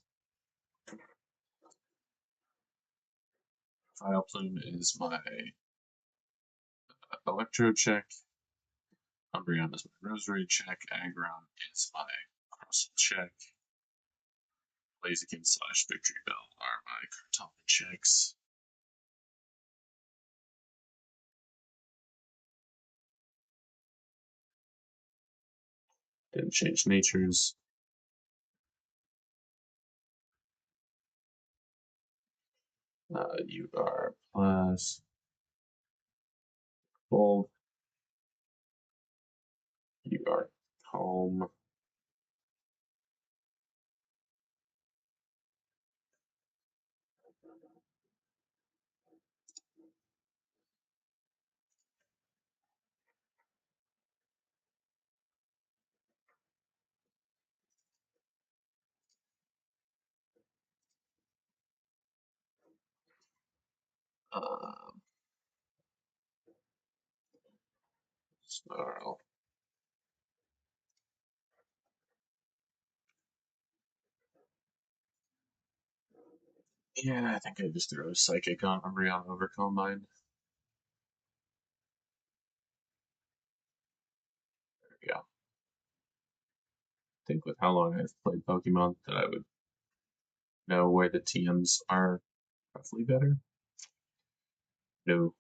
Speaker 1: Vileplume is my Electro check. Umbreon is my Rosary check. Aggron is my Crossel check. Blaziken / Victory Bell are my Kartana checks. Didn't change natures. You are plus Bold. You are Calm. Snarl. Yeah, I think I just threw a Psychic on Umbreon over Combine. There we go. I think with how long I've played Pokemon that I would know where the TMs are roughly better. No.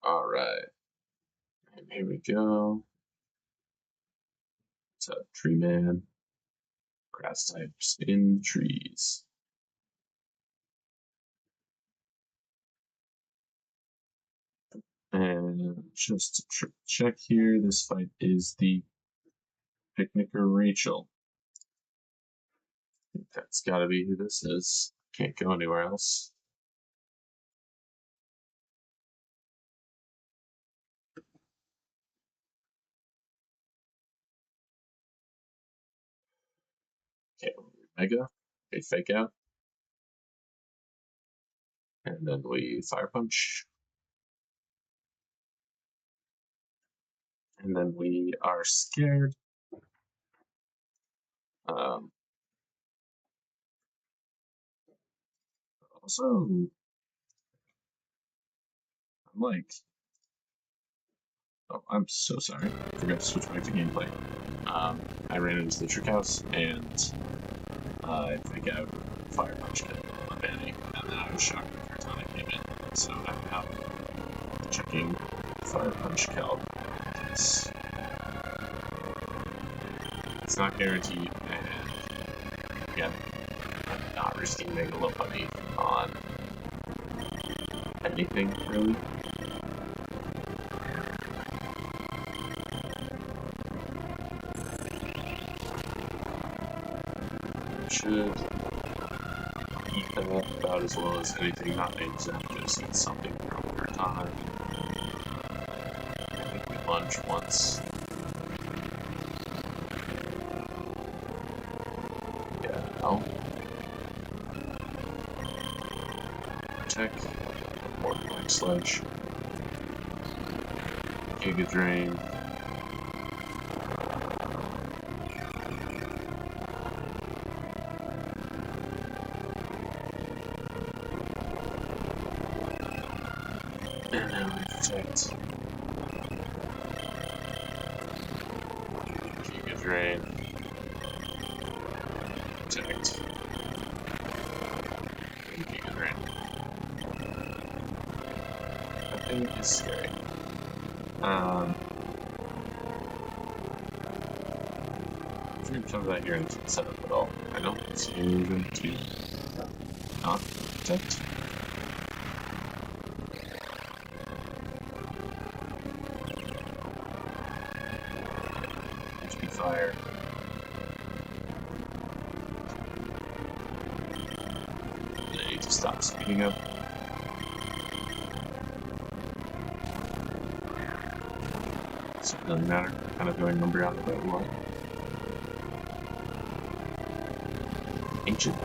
Speaker 1: Alright. And here we go. It's a Tree Man. Grass types in trees. And just to check here, this fight is the Picnicker Rachel. I think that's gotta be who this is. Can't go anywhere else. Okay, Mega. Okay, Fake Out. And then we Fire Punch. And then we are scared. Also, I'm like, oh, I'm so sorry. I forgot to switch back to gameplay. I ran into the Trick House and I Fake Out Fire Punch on Banning, and then I was shocked when Kartana came in. So I'm now checking Fire Punch Calc because it's not guaranteed, and again, I'm not risking Mega Lopunny on anything really. Should eat that about as well as anything not named Zen, just eat something from Kartana. I think we lunge once. Yeah, no. Protect. Morning Sledge. Giga Drain. And then we protect. Giga Drain. Protect. And Giga Drain. That thing is scary. Dream some of that here into the setup at all. I don't see any reason to not protect. HP fire. I need to stop speeding up. Doesn't really matter. Kind of going Umbreon the way we want. Ancient.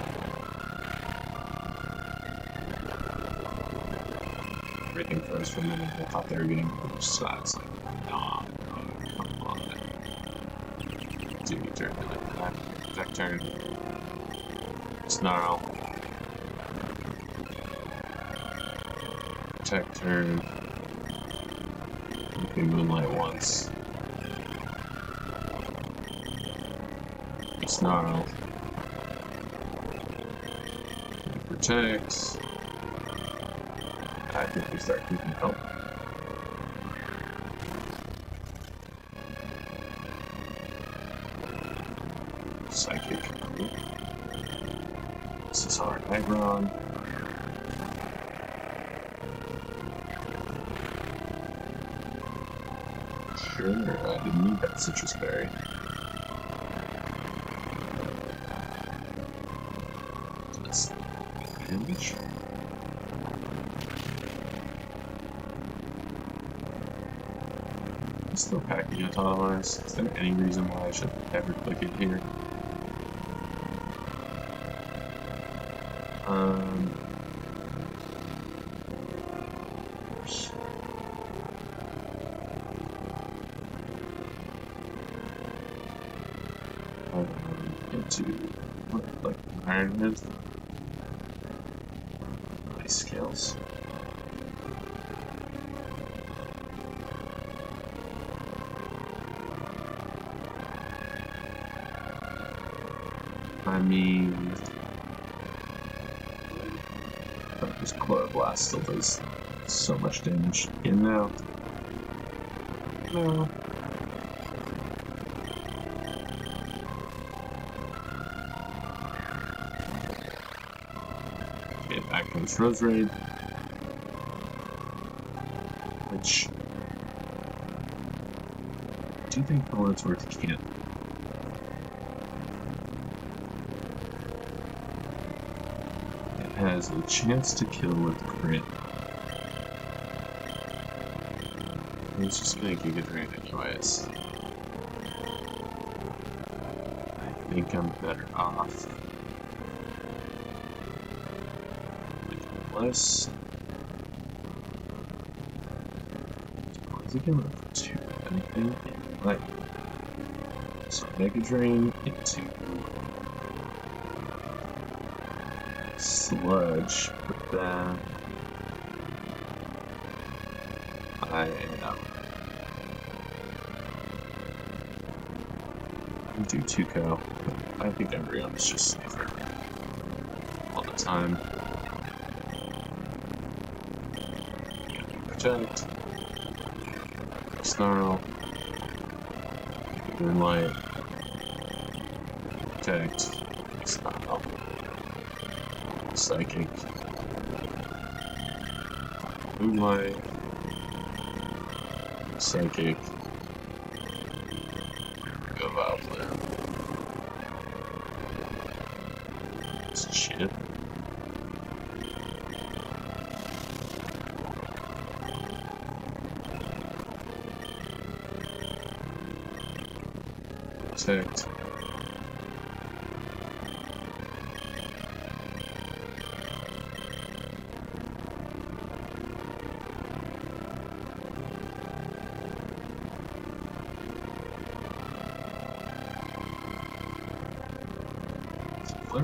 Speaker 1: Everything froze for a minute. I thought they were getting pushed. It's like, no, come on. Do your turn. Protect turn. Snarl. Protect turn. Okay, Moonlight once. Snarl. Protect. I think we start keeping help. Psychic. This is our Aggron. Sure, I didn't need that citrus berry. That's damage. I'm still packing autonomous. Is there any reason why I should ever click it here? Into like environment. Nice skills. I mean, this Chloroblast still does so much damage. In now. No. Okay, back comes Rose Raid. Which I do think for what it's worth can't. Has a chance to kill with crit. It's just gonna Giga Drain anyways. I think I'm better off. Less. Is it gonna do anything? Like, so Mega Drain into Sludge, but then I do Tuco. I think Embryon is just safer all the time. Protect. Snarl. Moonlight. Protect. Snarl. Psychic. Moonlight. Psychic. Go Vileplume. Shit. Perfect.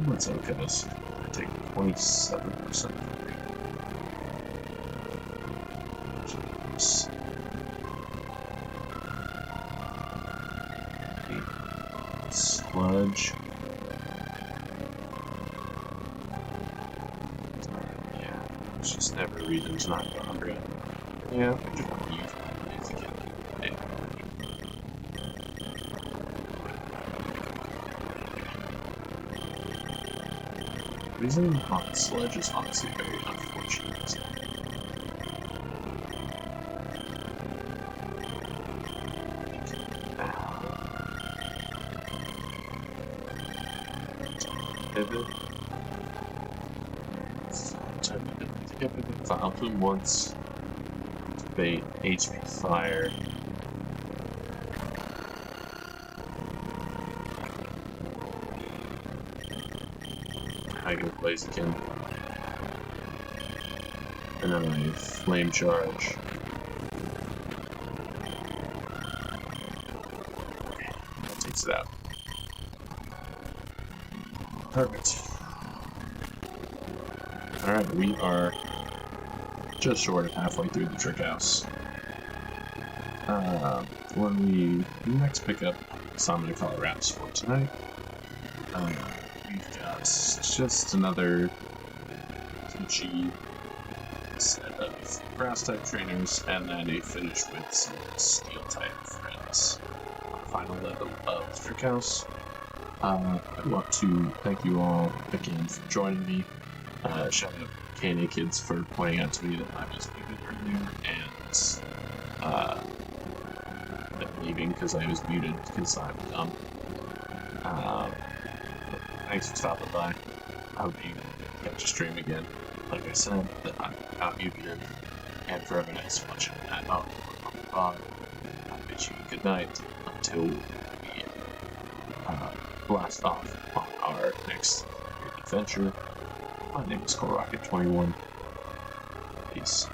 Speaker 1: Let's look at this. I take 27%. Sludge. Yeah, it's just never reasons not to hungry. Yeah, I just want to use it again. Reason hot sludge is honestly very unfortunate. Pivot. I think I pivoted Fountain once. Debate HP Fire. I go Blaziken. And then I Flame Charge. That takes it out. Perfect. Alright, we are just short of halfway through the trick house. When we next pick up Summon and Color Wraps for tonight, we've got just another Teachy set of grass type trainers, and then a finish with some steel type friends. Final level of the trick house. I want to thank you all again for joining me. Shout out KNA Kids for pointing out to me that I was muted earlier, and leaving because I was muted because I'm dumb. Thanks for stopping by. I hope you catch a stream again. Like I said, that I'm not muted, and for everyone else watching at home I bid you good night until we blast off on our next adventure. My name is CoreRocket21. Peace.